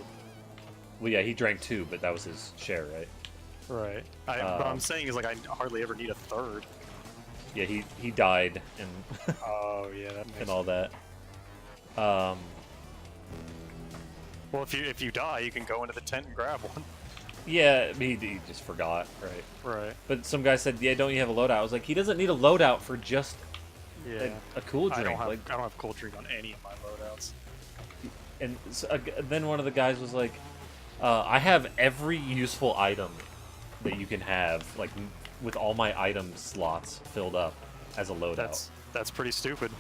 Well, yeah, he drank 2, but that was his share, right? Right. What I'm saying is like I hardly ever need a 3rd. Yeah, he died and oh yeah, that makes and all that. Well, if you die, you can go into the tent and grab one. Yeah, he just forgot, right? Right. But some guy said, yeah, don't you have a loadout? I was like, he doesn't need a loadout for just a cool drink. I don't have cool drink on any of my loadouts. And so, then one of the guys was like, I have every useful item that you can have, like with all my item slots filled up as a loadout. That's pretty stupid.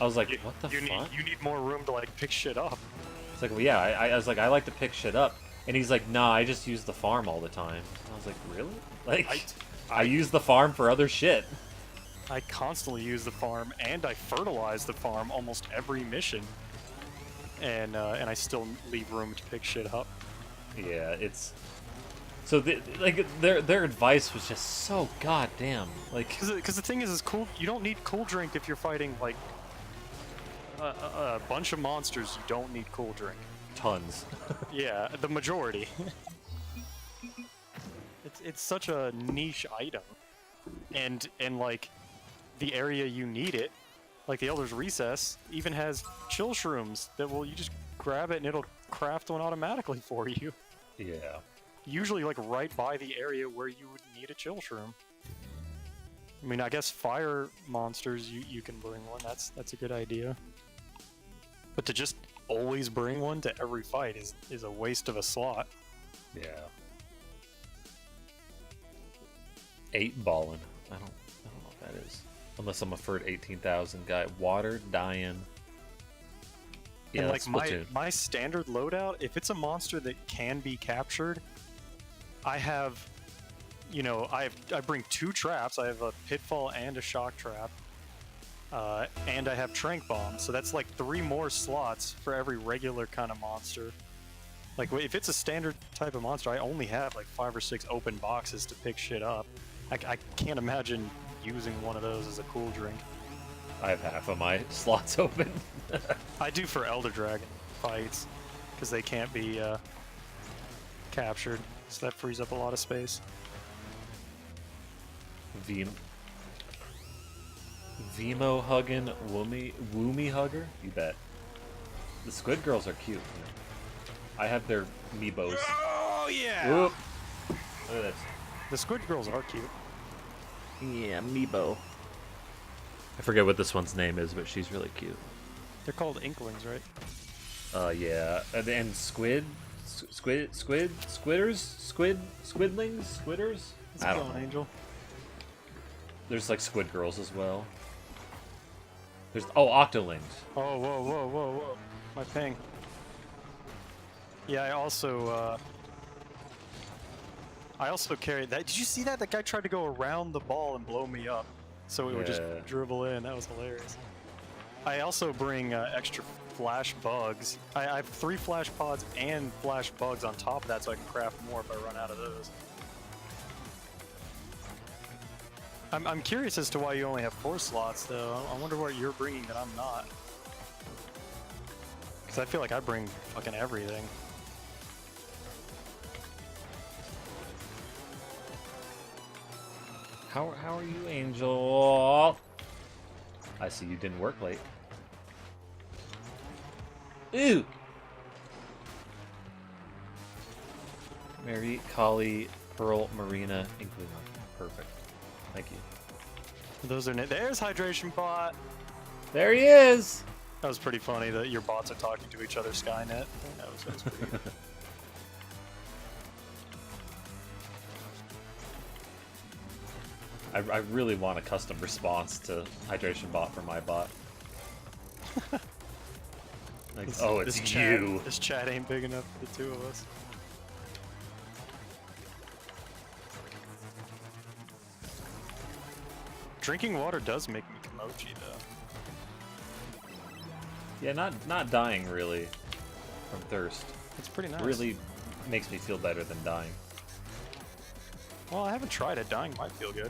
I was like, what the fuck? You need more room to like pick shit up. It's like, well, yeah, I was like, I like to pick shit up. And he's like, nah, I just use the farm all the time. And I was like, really? Like, I use the farm for other shit. I constantly use the farm, and I fertilize the farm almost every mission. And I still leave room to pick shit up. Yeah, it's... So, their advice was just so goddamn, like... Because the thing is cool. You don't need cool drink if you're fighting, like, a bunch of monsters. You don't need cool drink. Tons. Yeah, the majority. It's such a niche item. And like, the area you need it, like the Elder's Recess, even has chill shrooms that you just grab it and it'll craft one automatically for you. Yeah. Usually like right by the area where you would need a chill shroom. I mean, I guess fire monsters you can bring one. That's a good idea. But to just always bring one to every fight is a waste of a slot. Yeah. 8-ballin'. I don't know what that is. Unless I'm a Ferd 18,000 guy. Water, Dian. Yeah, and that's like my standard loadout, if it's a monster that can be captured, I have, I bring 2 traps. I have a pitfall and a shock trap. And I have Trank Bomb, so that's like 3 more slots for every regular kind of monster. Like, if it's a standard type of monster, I only have like 5 or 6 open boxes to pick shit up. I can't imagine using one of those as a cool drink. I have half of my slots open. I do for Elder Dragon fights, because they can't be captured, so that frees up a lot of space. Vimo huggin' Woomy hugger? You bet. The Squid Girls are cute. I have their Meebos. Oh yeah! Whoop. Look at this. The Squid Girls are cute. Yeah, Amiibo. I forget what this one's name is, but she's really cute. They're called Inklings, right? Yeah. And squidlings? It's I don't going, know. Angel. There's like squid girls as well. There's octolings. Oh, whoa, whoa, whoa, whoa. My ping. Yeah, I also carried that. Did you see that? That guy tried to go around the ball and blow me up. So it would just Yeah. dribble in. That was hilarious. I also bring extra flash bugs. I have 3 flash pods and flash bugs on top of that so I can craft more if I run out of those. I'm curious as to why you only have 4 slots, though. I wonder what you're bringing that I'm not. Because I feel like I bring fucking everything. How are you, Angel? I see you didn't work late. Ooh! Mary, Collie, Pearl, Marina, Inkling. Perfect. Thank you. Those are there's Hydration Bot. There he is! That was pretty funny that your bots are talking to each other, Skynet. That was pretty good. I really want a custom response to Hydration Bot for my bot. Like, oh, it's you. This chat ain't big enough for the 2 of us. Drinking water does make me kimochi, though. Yeah, not dying really from thirst. It's pretty nice. Really makes me feel better than dying. Well, I haven't tried it. Dying might feel good.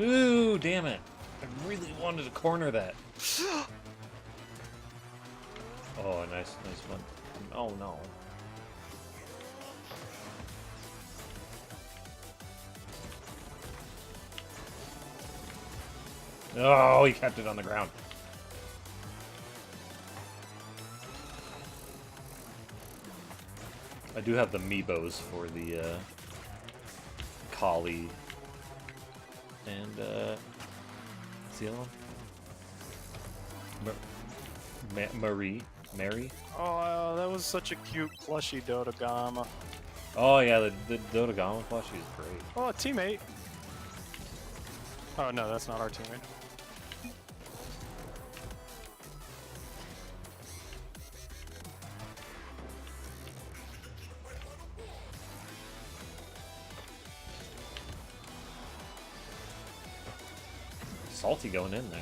Ooh, damn it. I really wanted to corner that. Oh, nice one. Oh, no. Oh, he kept it on the ground. I do have the Meebos for the Collie and what's the other one? Mary. Oh, that was such a cute plushie Dodogama. Oh yeah, the Dodogama plushie is great. Oh, a teammate. Oh no, that's not our teammate. Salty going in there.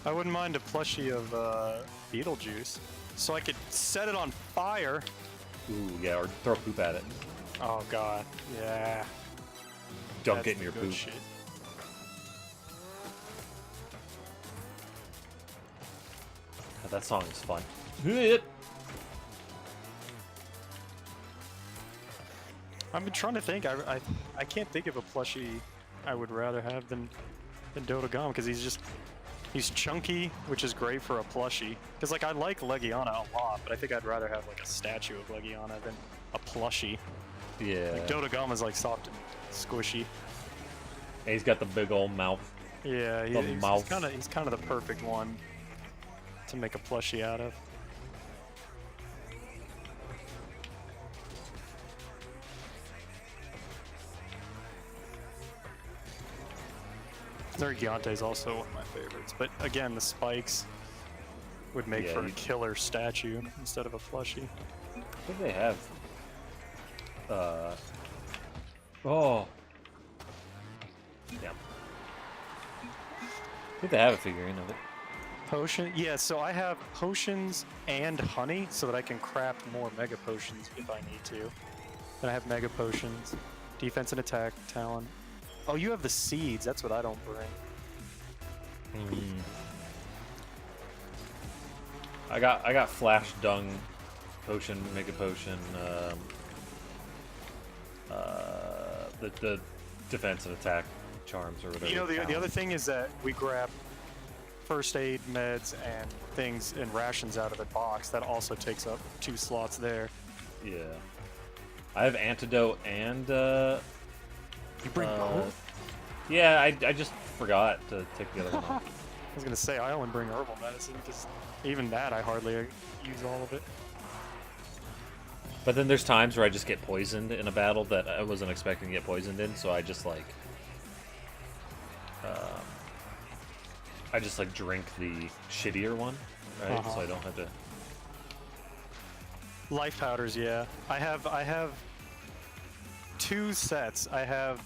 I wouldn't mind a plushie of Beetlejuice, so I could set it on fire. Ooh, yeah, or throw poop at it. Oh god, yeah. Dunk That's it in the your good poop. shit. God, that song is fun. I've been trying to think. I can't think of a plushie I would rather have than Dodogama because he's chunky, which is great for a plushie. Because like I like Legiana a lot, but I think I'd rather have like a statue of Legiana than a plushie. Yeah. Like Dodogama's like soft and squishy. And he's got the big old mouth. Yeah, he's kind of the perfect one to make a plushie out of. Nergigante is also one of my favorites, but again, the spikes would make for a killer statue instead of a plushie. I think they have. Oh. Yeah. I think they have a figurine of it. Potion? Yeah, so I have potions and honey so that I can craft more mega potions if I need to. Then I have mega potions, defense and attack, talent. Oh, you have the seeds. That's what I don't bring. I got flash dung potion, mega potion, the defense and attack charms or whatever. You know, the other thing is that we grab first aid, meds, and things and rations out of the box. That also takes up 2 slots there. Yeah. I have antidote and You bring both? yeah, I just forgot to take the other one off. I was gonna say I only bring herbal medicine because even that I hardly use all of it. But then there's times where I just get poisoned in a battle that I wasn't expecting to get poisoned in, so I just like drink the shittier one, right? So I don't have to. Life powders, yeah. I have 2 sets. I have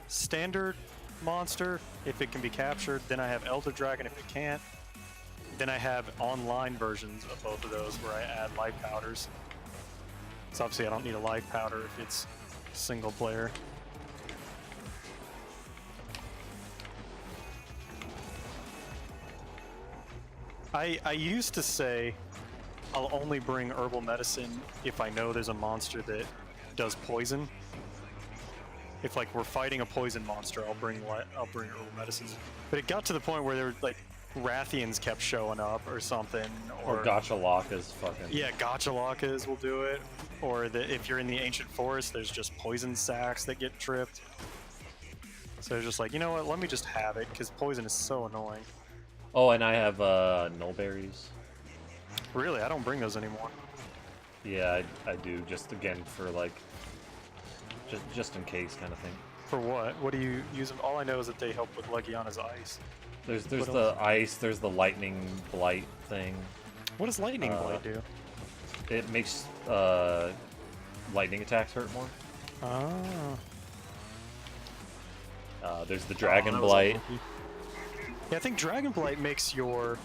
standard monster if it can be captured. Then I have Elder Dragon if it can't. Then I have online versions of both of those where I add life powders. So obviously I don't need a life powder if it's single player. I used to say I'll only bring herbal medicine if I know there's a monster that does poison. If like we're fighting a poison monster, I'll bring herbal medicine. But it got to the point where there were like Rathians kept showing up or something, Or Gotchalakas fucking. yeah, Gotchalakas will do it. Or if you're in the ancient forest, there's just poison sacks that get tripped. So it's just like, you know what? Let me just have it because poison is so annoying. Oh, and I have nullberries. Really, I don't bring those anymore. Yeah, I do, just again for like just in case kind of thing. For what? What do you use them? All I know is that they help with Legiana's ice. There's What the else? ice, there's the lightning blight thing. What does lightning blight do? It makes lightning attacks hurt more. Ah. There's the dragon that was blight. unlucky. Yeah, I think dragon blight makes your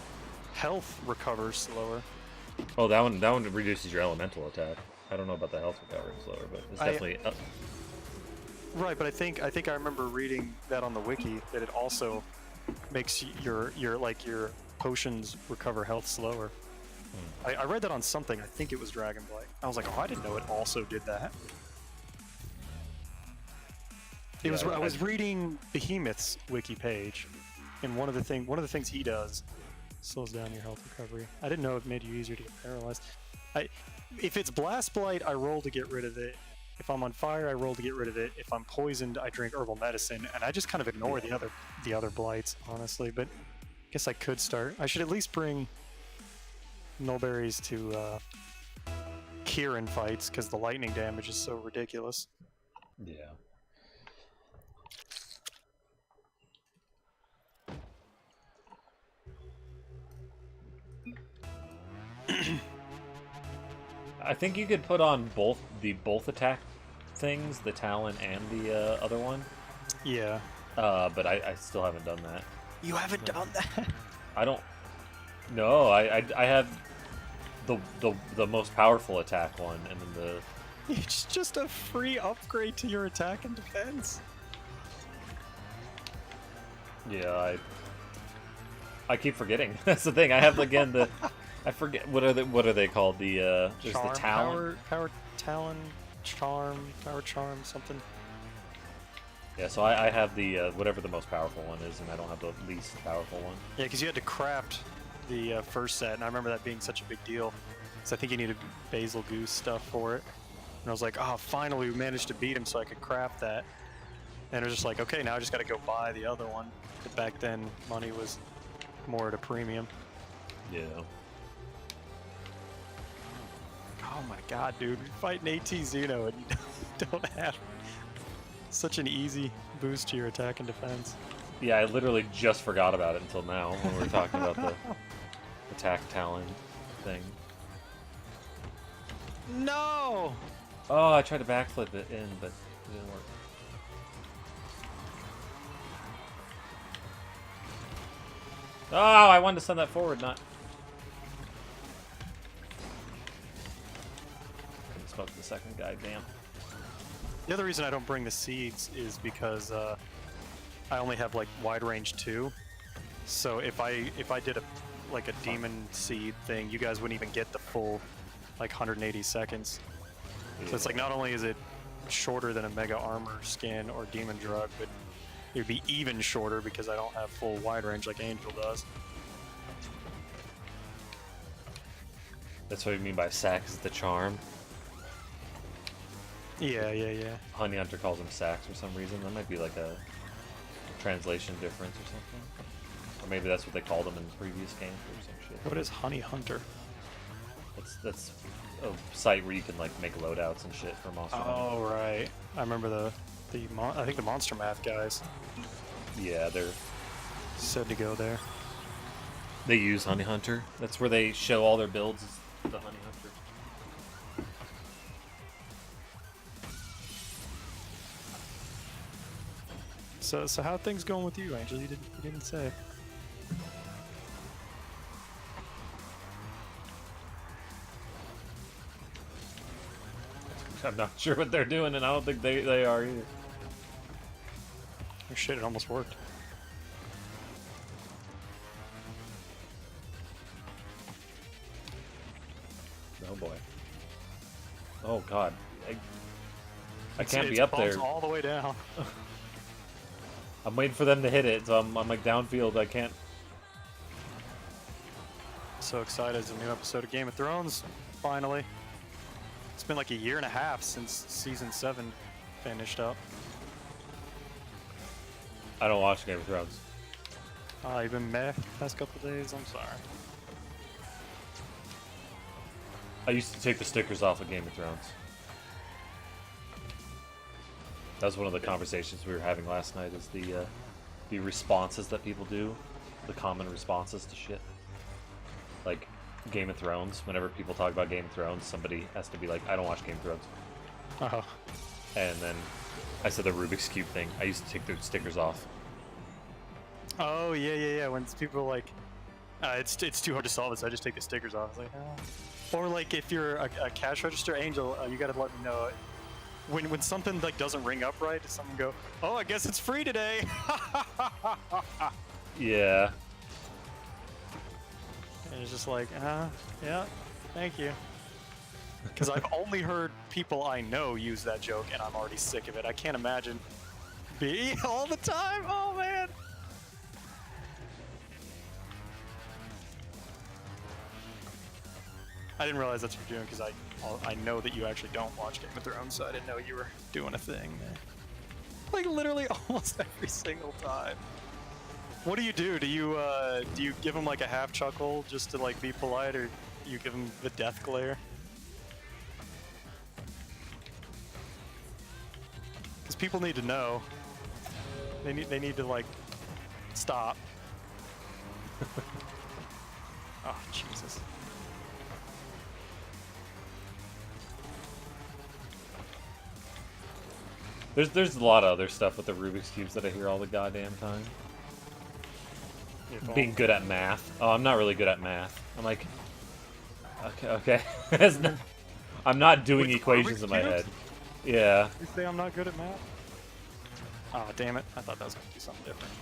health recover slower. Oh, that one reduces your elemental attack. I don't know about the health recovery slower, but it's definitely up. Right, but I think I remember reading that on the wiki that it also makes your potions recover health slower. I read that on something. I think it was Dragon Blight. I was like, oh, I didn't know it also did that. I was reading Behemoth's wiki page, and one of the things he does slows down your health recovery. I didn't know it made you easier to get paralyzed. If it's Blast Blight, I roll to get rid of it. If I'm on fire, I roll to get rid of it. If I'm poisoned, I drink herbal medicine, and I just kind of ignore the other blights, honestly. But I guess I could start. I should at least bring nullberries to Kieran fights because the lightning damage is so ridiculous. Yeah. I think you could put on both attack things, the Talon and the other one. Yeah. But I still haven't done that. You haven't done that? I don't. No, I have the most powerful attack one, and then It's just a free upgrade to your attack and defense. yeah, I keep forgetting. That's the thing. I have again I forget what are they called? There's Charm, the Talon. power Talon, charm, power charm, something. Yeah, so I have the whatever the most powerful one is, and I don't have the least powerful one. Yeah, because you had to craft the first set, and I remember that being such a big deal. Because I think you needed Basil Goose stuff for it. And I was like, oh, finally we managed to beat him so I could craft that. And it was just like, okay, now I just got to go buy the other one. But back then, money was more at a premium. Yeah. Oh my god, dude, you're fighting AT Xeno and you don't have such an easy boost to your attack and defense. Yeah, I literally just forgot about it until now when we were talking about the attack Talon thing. No! Oh, I tried to backflip it in, but it didn't work. Oh, I wanted to send that forward, not... Couldn't smoke the second guy, damn. The other reason I don't bring the seeds is because I only have like wide range 2. So if I did a demon seed thing, you guys wouldn't even get the full like 180 seconds. Yeah. So it's like not only is it shorter than a mega armor skin or demon drug, but it would be even shorter because I don't have full wide range like Angel does. That's what you mean by sack is the charm. Yeah. Honey Hunter calls them sacks for some reason. That might be like a translation difference or something. Or maybe that's what they called them in previous games or some shit. What is Honey Hunter? That's a site where you can like make loadouts and shit for Monster Hunter. Oh right, I remember I think the Monster Math guys Yeah, they're said to go there. they use Honey Hunter. That's where they show all their builds. Is the Honey Hunter. So how are things going with you, Angel? You didn't say. I'm not sure what they're doing, and I don't think they are either. Oh shit! It almost worked. Oh boy. Oh god. I can't It's be up there. all the way down. I'm waiting for them to hit it, so I'm like downfield. I can't. So excited! It's a new episode of Game of Thrones. Finally. It's been like a year and a half since season 7 finished up. I don't watch Game of Thrones. You've been meh the past couple days. I'm sorry. I used to take the stickers off of Game of Thrones. That was one of the conversations we were having last night. Is the responses that people do, the common responses to shit, like Game of Thrones. Whenever people talk about Game of Thrones, somebody has to be like, "I don't watch Game of Thrones." Oh. And then I said the Rubik's Cube thing. I used to take the stickers off. Oh yeah. When people are like, it's too hard to solve it, so I just take the stickers off. It's like, oh. Or like if you're a cash register angel, you gotta let me know when something like doesn't ring up right. Someone go, oh, I guess it's free today. Yeah. And it's just like, yeah, thank you. Because I've only heard people I know use that joke, and I'm already sick of it. I can't imagine be all the time. Oh man. I didn't realize that's what you're doing because I know that you actually don't watch Game of Thrones, so I didn't know you were doing a thing there. Like literally almost every single time. What do? Do you give him like a half chuckle just to like be polite, or you give him the death glare? Because people need to know. They need to like stop. Oh Jesus. There's a lot of other stuff with the Rubik's Cubes that I hear all the goddamn time. Being good at math. Oh, I'm not really good at math. I'm like, okay. I'm not doing With equations Rubik's in my cubes? head. Yeah. You say I'm not good at math? Oh damn it! I thought that was gonna be something different.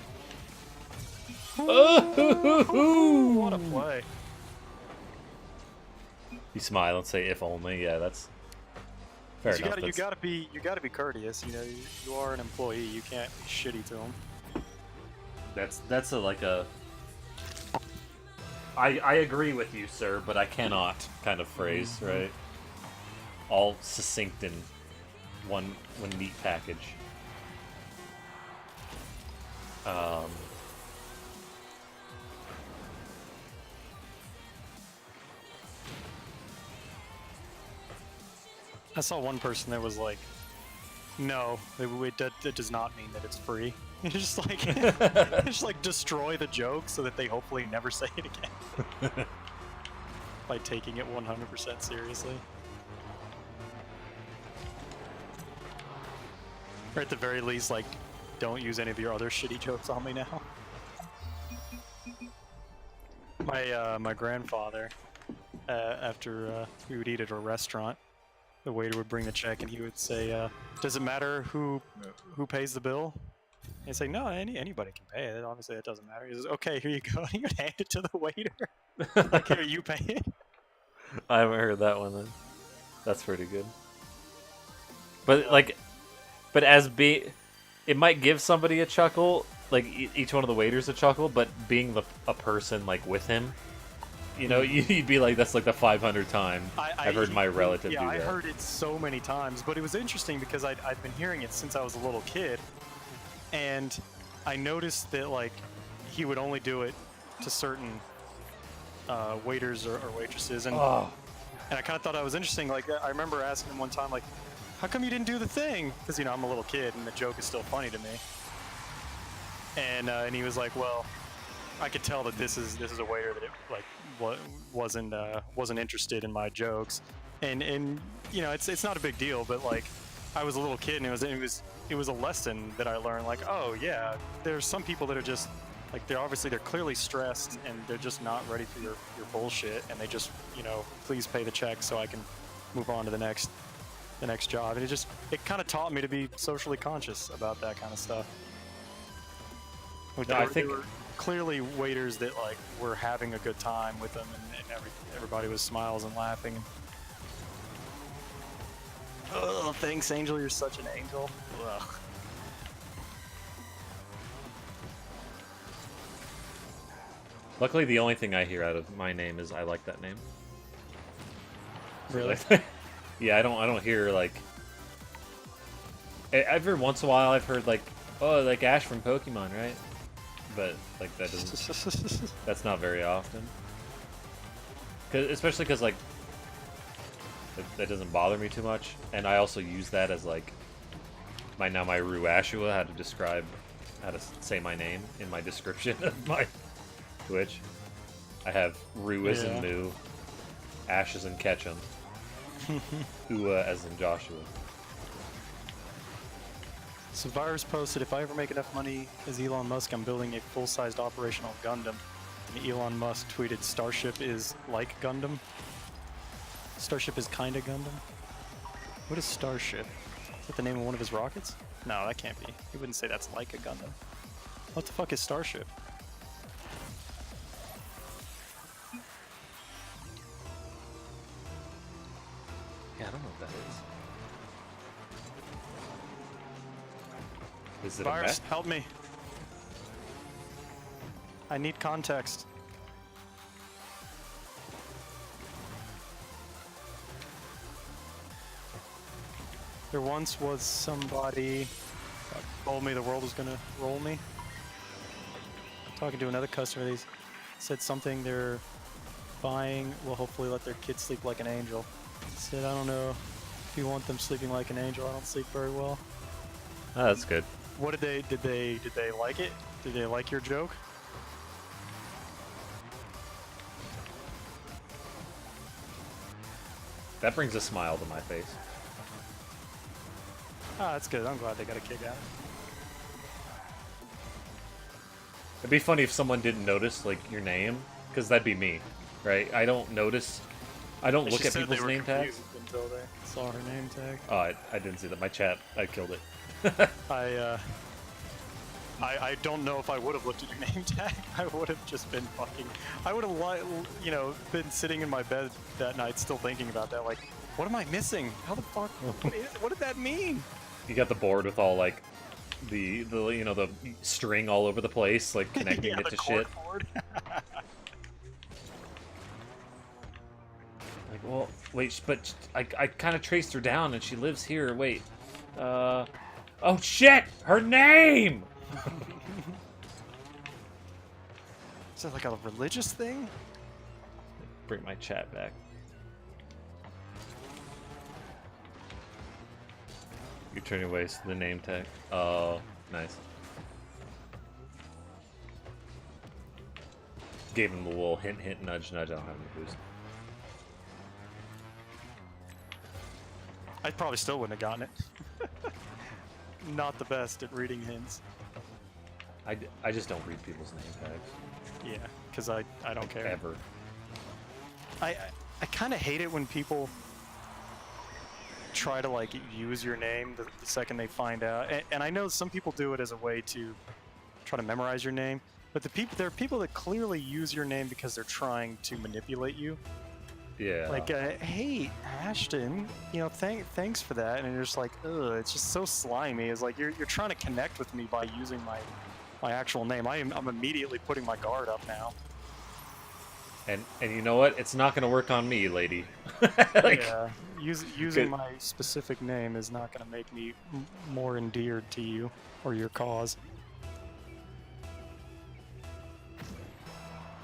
Ooh, what a play! You smile and say "if only." Yeah, that's fair enough. You gotta be courteous. You know, you are an employee. You can't be shitty to them. That's like a. I agree with you, sir, but I cannot kind of phrase, right? All succinct in one neat package. I saw one person that was like, "No, that does not mean that it's free." Just like destroy the joke so that they hopefully never say it again by taking it 100% seriously. Or at the very least, like, don't use any of your other shitty jokes on me now. My grandfather, after we would eat at a restaurant, the waiter would bring the check and he would say, "Does it matter who pays the bill?" And he'd say, "No, anybody can pay it. Obviously, it doesn't matter." He says, "Okay, here you go." And he would hand it to the waiter. Like, "Here, you pay it." I haven't heard that one then. That's pretty good. But like, it might give somebody a chuckle, like each one of the waiters a chuckle, but being a person like with him, You know, you'd be like, that's like the 500th time I've heard my relative do that. Yeah, I heard it so many times, but it was interesting because I'd been hearing it since I was a little kid, and I noticed that like he would only do it to certain waiters or waitresses, and and I kind of thought that was interesting. Like I remember asking him one time, like, "How come you didn't do the thing?" Because you know I'm a little kid, and the joke is still funny to me. And he was like, "Well, I could tell that this is a waiter that wasn't interested in my jokes, and you know it's not a big deal, but like I was a little kid and it was a lesson that I learned, like, oh yeah, there's some people that are just like they're clearly stressed and they're just not ready for your bullshit, and they just, you know, please pay the check so I can move on to the next job. And it kind of taught me to be socially conscious about that kind of stuff. No, I think there were clearly waiters that like were having a good time with them, and everybody was smiles and laughing. Oh, thanks, Angel. You're such an angel. Ugh. luckily the only thing I hear out of my name is I like that name. Really? Yeah, I don't hear like. Every once in a while I've heard like, oh, like Ash from Pokemon, right? But like that doesn't. That's not very often. Especially because like that doesn't bother me too much, and I also use that as like my Ruashua, how to say my name in my description of my Twitch. I have Ru as in Moo, Ash as in Ketchum, Ua as in Joshua. So Virus posted, if I ever make enough money as Elon Musk, I'm building a full-sized operational Gundam. And Elon Musk tweeted, Starship is like Gundam. Starship is kinda Gundam. What is Starship? Is that the name of one of his rockets? No, that can't be. He wouldn't say that's like a Gundam. What the fuck is Starship? Yeah, I don't know what that is. Is it Virus, a mech? help me. I need context. There once was somebody that told me the world was gonna roll me. Talking to another customer, they said something they're buying will hopefully let their kids sleep like an angel. Said, I don't know if you want them sleeping like an angel. I don't sleep very well. Oh, that's good. What did they like it? Did they like your joke? That brings a smile to my face. Ah, that's good. I'm glad they got a kick out of it. It'd be funny if someone didn't notice like your name, because that'd be me, right? I don't notice. I don't look at people's name tags until they saw her name tag. Oh, I didn't see that. My chat, I killed it. I don't know if I would have looked at your name tag. I would have just been fucking. I would have, you know, been sitting in my bed that night, still thinking about that. Like, what am I missing? How the fuck? What did that mean? You got the board with all like the you know, the string all over the place, like connecting it to shit. Like, well, wait, but I kind of traced her down, and she lives here. Wait, oh shit, her name. Is that like a religious thing? Bring my chat back. You're turning away to the name tag. Oh, nice. Gave him a little hint, nudge. I don't have any boost. I probably still wouldn't have gotten it. Not the best at reading hints. I just don't read people's name tags. Yeah, because I don't care. Ever. I kind of hate it when people try to like use your name the second they find out. And I know some people do it as a way to try to memorize your name, but there are people that clearly use your name because they're trying to manipulate you. Yeah. Like, hey, Ashton, you know, thanks for that. And you're just like, ugh, it's just so slimy. It's like you're trying to connect with me by using my actual name. I'm immediately putting my guard up now. And you know what? It's not gonna work on me, lady. Like, Yeah, using my specific name is not going to make me more endeared to you or your cause.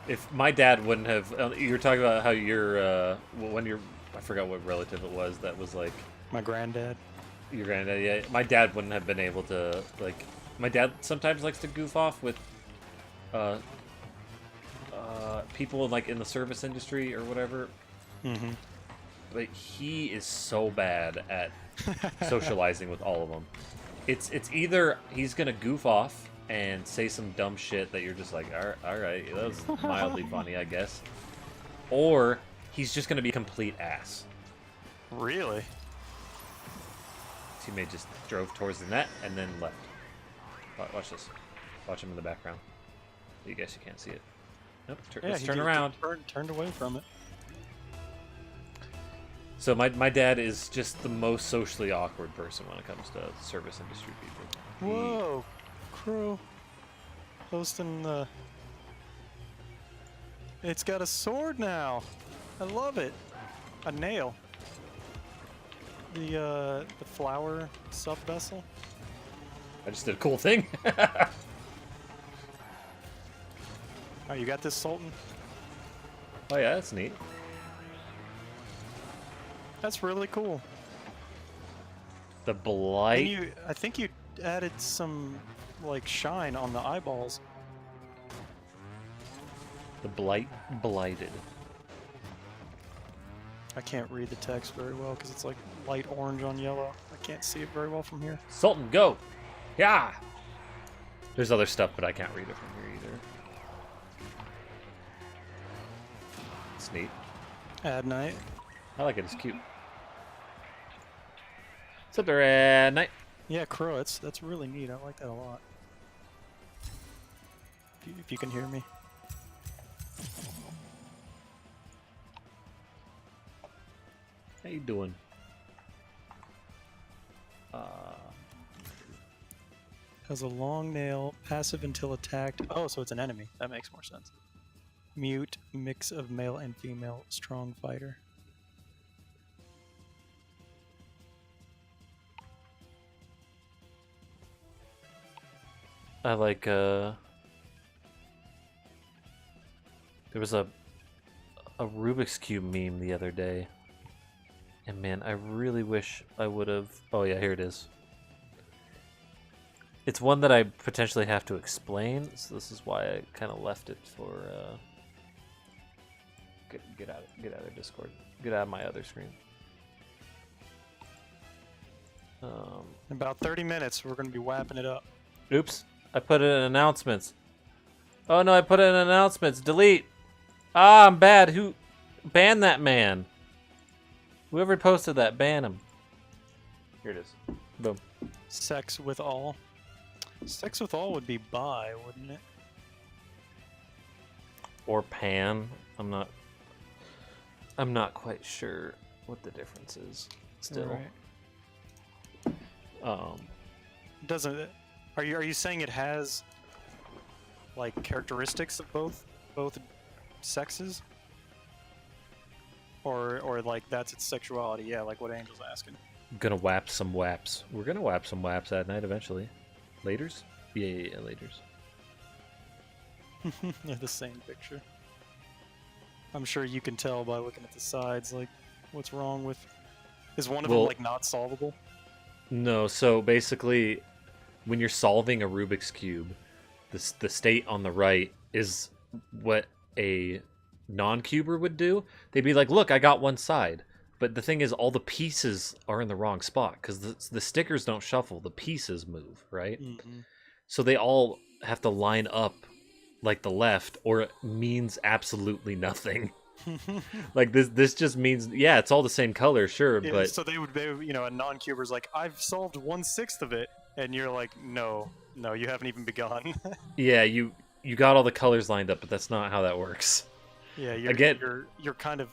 if my dad wouldn't have, you were talking about how when your, I forgot what relative it was that was like My granddad. your granddad. Yeah, my dad wouldn't have been able to like. My dad sometimes likes to goof off with, uh, people like in the service industry or whatever. Mm-hmm. But he is so bad at socializing with all of them. It's either he's gonna goof off and say some dumb shit that you're just like, all right, that was mildly funny, I guess, or he's just gonna be a complete ass. Really? Teammate just drove towards the net and then left. Watch this. Watch him in the background. You guess you can't see it. Nope. Let's turn around. Turned away from it. So my dad is just the most socially awkward person when it comes to service industry people. Whoa, Crow. Posting the. It's got a sword now. I love it. A nail. The flower sub vessel. I just did a cool thing. Oh, you got this, Sultan? Oh yeah, that's neat. That's really cool. The blight. And I think you added some like shine on the eyeballs. The blight blighted. I can't read the text very well because it's like light orange on yellow. I can't see it very well from here. Sultan, go! Yeah! There's other stuff, but I can't read it from here either. It's neat. At night. I like it, it's cute. It's up there at night. Yeah, Crow, that's really neat. I like that a lot. If you can hear me. How you doing? Has a long nail, passive until attacked. Oh, so it's an enemy. That makes more sense. Mute, mix of male and female, strong fighter. I like, there was a Rubik's Cube meme the other day. And man, I really wish I would have... Oh yeah, here it is. It's one that I potentially have to explain, so this is why I kind of left it for... Get out of Discord. Get out of my other screen. In about 30 minutes, we're going to be whapping it up. Oops, I put it in announcements. Oh no, I put it in announcements. Delete. Ah, I'm bad. Who banned that man? Whoever posted that, ban him. Here it is. Boom. Sex with all. Sex with all would be bi, wouldn't it? Or pan. I'm not quite sure what the difference is. Still. Right. Doesn't it? Are you saying it has like characteristics of both sexes? Or like that's its sexuality? Yeah, like what Angel's asking. I'm gonna whap some whaps. We're gonna whap some whaps at night eventually. Laters? Yeah, laters. They're the same picture. I'm sure you can tell by looking at the sides, like, what's wrong with... Is one of them, like, not solvable? No, so basically, when you're solving a Rubik's Cube, the state on the right is what a non-cuber would do. They'd be like, look, I got one side. But the thing is, all the pieces are in the wrong spot, because the stickers don't shuffle, the pieces move, right? Mm-hmm. So they all have to line up like the left, or it means absolutely nothing. Like this just means, yeah, it's all the same color, sure, yeah, but so they would, you know, a non-cuber's like, I've solved 1/6 of it, and you're like, no, you haven't even begun. yeah, you got all the colors lined up, but that's not how that works. Yeah, you're kind of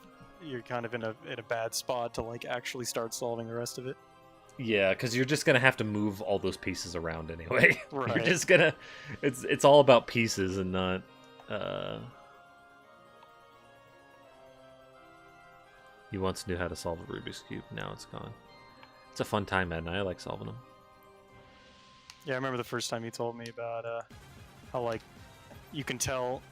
in a bad spot to like actually start solving the rest of it. Yeah, because you're just gonna have to move all those pieces around anyway. Right. You're just gonna, it's all about pieces and not You once knew how to solve a Rubik's Cube, now it's gone. It's a fun time, Ed, and I like solving them. Yeah, I remember the first time you told me about how like you can tell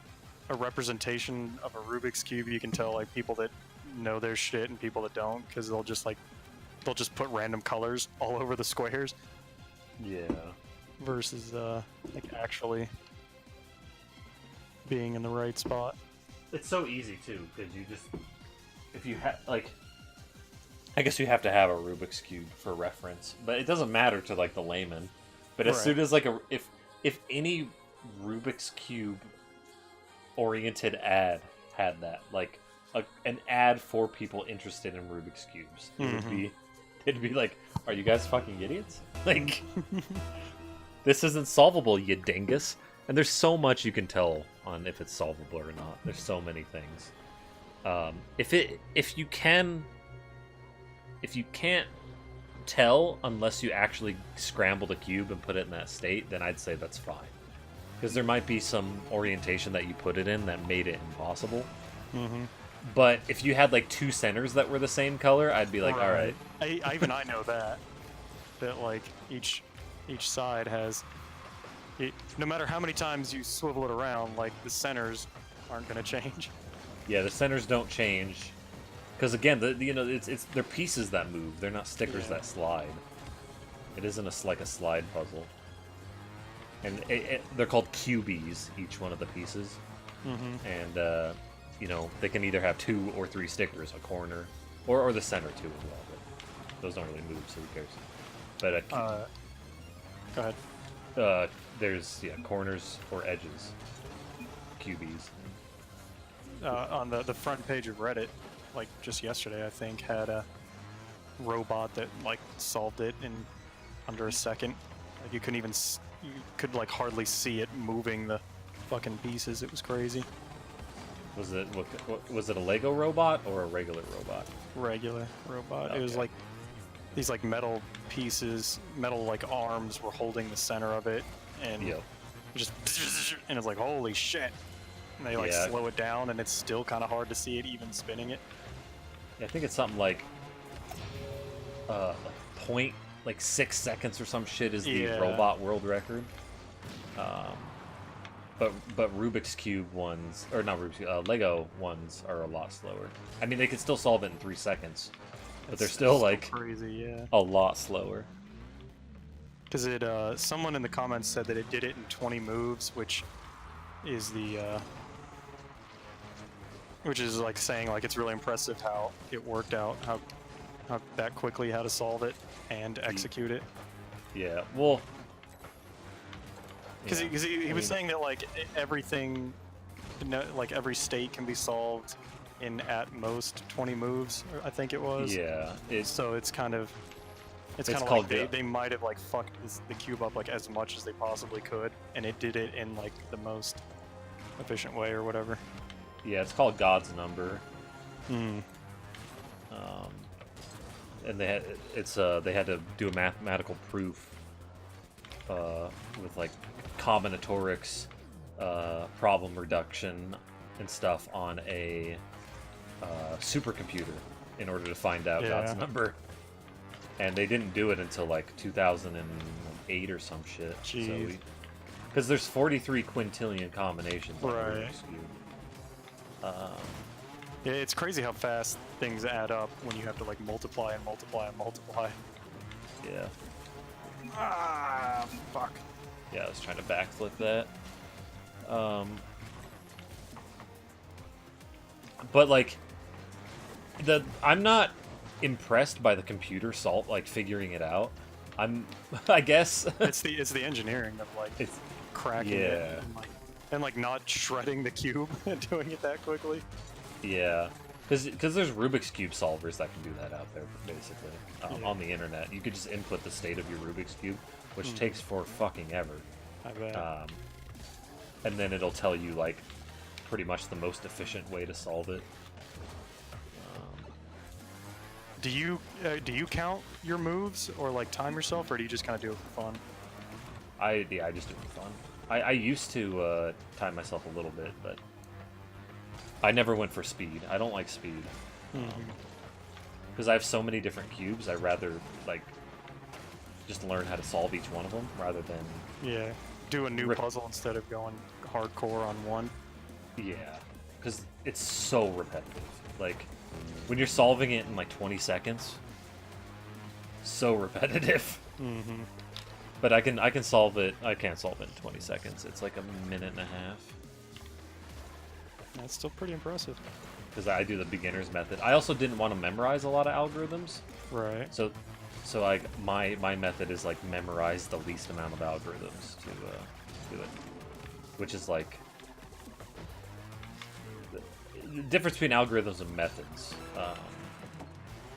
a representation of a Rubik's Cube. You can tell like people that know their shit and people that don't, because they'll just put random colors all over the squares. Yeah. Versus like actually being in the right spot. It's so easy too, because you just, if you have like, I guess you have to have a Rubik's Cube for reference, but it doesn't matter to like the layman. But as soon as like if any Rubik's Cube oriented ad had that, like an ad for people interested in Rubik's Cubes, it'd be like, are you guys fucking idiots? Like, this isn't solvable, you dingus. And there's so much you can tell on if it's solvable or not. There's so many things. If you can't tell unless you actually scramble the cube and put it in that state, then I'd say that's fine. Because there might be some orientation that you put it in that made it impossible. Mm-hmm. But if you had like two centers that were the same color, I'd be like, all right. I know that like each side has, no matter how many times you swivel it around, like the centers aren't going to change. Yeah, the centers don't change. Because again, it's they're pieces that move. They're not stickers that slide. It isn't like a slide puzzle. And they're called cubies, each one of the pieces. Mm-hmm. And they can either have 2 or 3 stickers, a corner, or the center too as well. But those don't really move, so who cares? But go ahead. There's corners or edges, cubies. On the front page of Reddit, like just yesterday, I think, had a robot that like solved it in under a second. Like you could like hardly see it moving the fucking pieces. It was crazy. Was it was it a Lego robot or a regular robot? Regular robot. Okay. It was like these like metal pieces, metal like arms were holding the center of it, and just and it's like holy shit. And they like slow it down, and it's still kind of hard to see it even spinning it. I think it's something like 0.6 seconds or some shit is the robot world record. But Rubik's Cube ones, or not Rubik's Cube, Lego ones are a lot slower. I mean, they can still solve it in 3 seconds, but they're still like crazy, a lot slower. Because someone in the comments said that it did it in 20 moves, which is like saying like it's really impressive how it worked out, how that quickly how to solve it and execute it. Yeah, well, because he was saying that like everything, like every state can be solved in at most 20 moves, I think it was. Yeah. So it's kind of like they might have like fucked the cube up like as much as they possibly could, and it did it in like the most efficient way or whatever. Yeah, it's called God's number. Mm. And they had to do a mathematical proof with like combinatorics, problem reduction, and stuff on a supercomputer in order to find out God's number. And they didn't do it until like 2008 or some shit. Jeez. Because there's 43 quintillion combinations on Rubik's Cube. Yeah, it's crazy how fast things add up when you have to like multiply and multiply and multiply. Yeah. Ah, fuck. Yeah, I was trying to backflip that. But like, I'm not impressed by the computer figuring it out. I guess it's the engineering of like it's cracking it and like not shredding the cube and doing it that quickly. Yeah, because there's Rubik's Cube solvers that can do that out there, basically, on the internet. You could just input the state of your Rubik's Cube, which takes for fucking ever. I bet. And then it'll tell you, like, pretty much the most efficient way to solve it. Do you count your moves or, like, time yourself, or do you just kind of do it for fun? I just do it for fun. I used to time myself a little bit, but I never went for speed. I don't like speed. because I have so many different cubes. I'd rather like just learn how to solve each one of them rather than Yeah. Do a new puzzle instead of going hardcore on one. yeah, because it's so repetitive. Like when you're solving it in like 20 seconds, so repetitive. Mm-hmm. But I can solve it. I can't solve it in 20 seconds. It's like a minute and a half. That's still pretty impressive. Because I do the beginner's method. I also didn't want to memorize a lot of algorithms. Right. So like my method is like memorize the least amount of algorithms to do it, which is like the difference between algorithms and methods.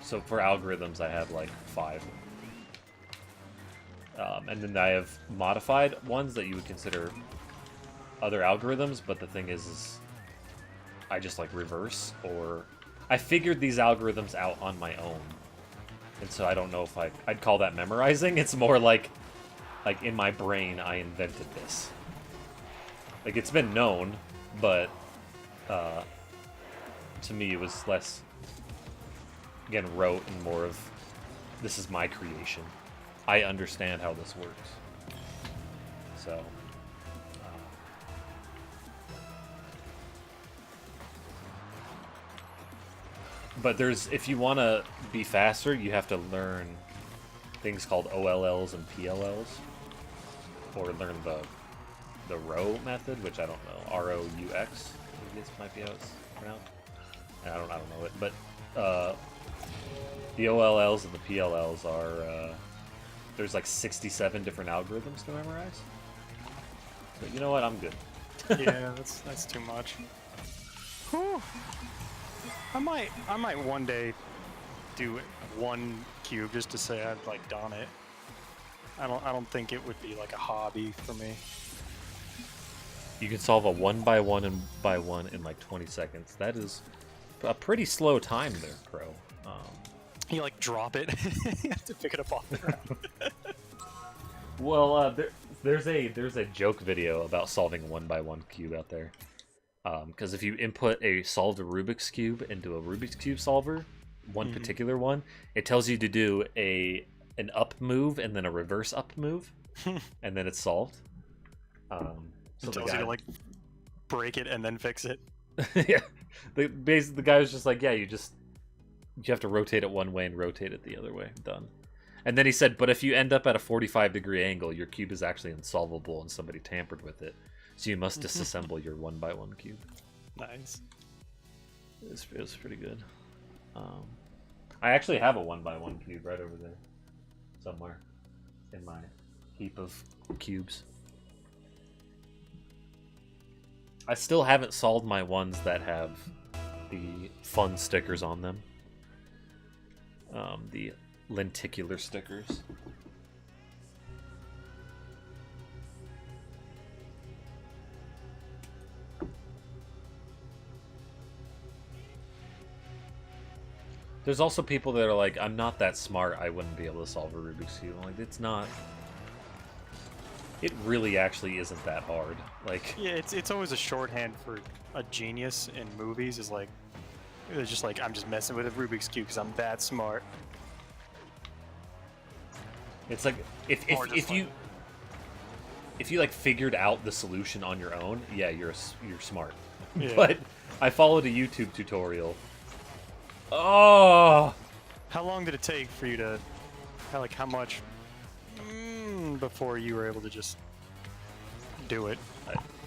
So for algorithms, I have like 5. And then I have modified ones that you would consider other algorithms, but the thing is I just like reverse, or I figured these algorithms out on my own. And so I don't know if I'd call that memorizing. It's more like in my brain I invented this. Like it's been known, but to me it was less, again, rote and more of this is my creation. I understand how this works. So but if you want to be faster, you have to learn things called OLLs and PLLs, or learn the row method, which I don't know, ROUX. Maybe this might be how it's pronounced. I don't know it, but the OLLs and the PLLs are there's like 67 different algorithms to memorize. But you know what? I'm good. Yeah, that's too much. Whew. I might one day do one cube just to say I've like done it. I don't think it would be like a hobby for me. You can solve a 1 by 1 and by 1 in like 20 seconds. That is a pretty slow time there, Crow. You like drop it. You have to pick it up off the ground. Well, there's a joke video about solving a 1 by 1 cube out there. Because if you input a solved Rubik's Cube into a Rubik's Cube solver, one particular one, it tells you to do an up move and then a reverse up move, and then it's solved. So it tells you to like break it and then fix it. Yeah, the guy was just like, yeah, you have to rotate it one way and rotate it the other way. Done. And then he said, but if you end up at a 45-degree angle, your cube is actually insolvable and somebody tampered with it. So you must disassemble your 1 by 1 cube. Nice. It was pretty good. I actually have a 1 by 1 cube right over there. Somewhere. In my heap of cubes. I still haven't solved my ones that have the fun stickers on them. The lenticular stickers. There's also people that are like, I'm not that smart, I wouldn't be able to solve a Rubik's Cube. I'm like, it's not. It really actually isn't that hard. Like, yeah, it's always a shorthand for a genius in movies. Is like, it's just like, I'm just messing with a Rubik's Cube because I'm that smart. it's like if you like figured out the solution on your own, yeah, you're smart. Yeah. But I followed a YouTube tutorial. Oh, How long did it take for you to, how much before you were able to just do it?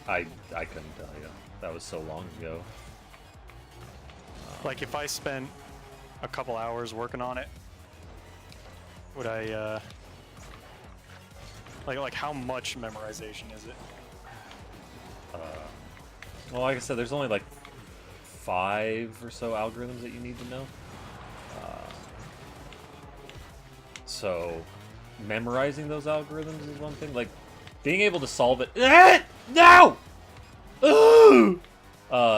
I couldn't tell you. That was so long ago. Like if I spent a couple hours working on it, would I like how much memorization is it? Well, like I said, there's only like 5 or so algorithms that you need to know. So memorizing those algorithms is one thing. Like being able to solve it. No! Ooh!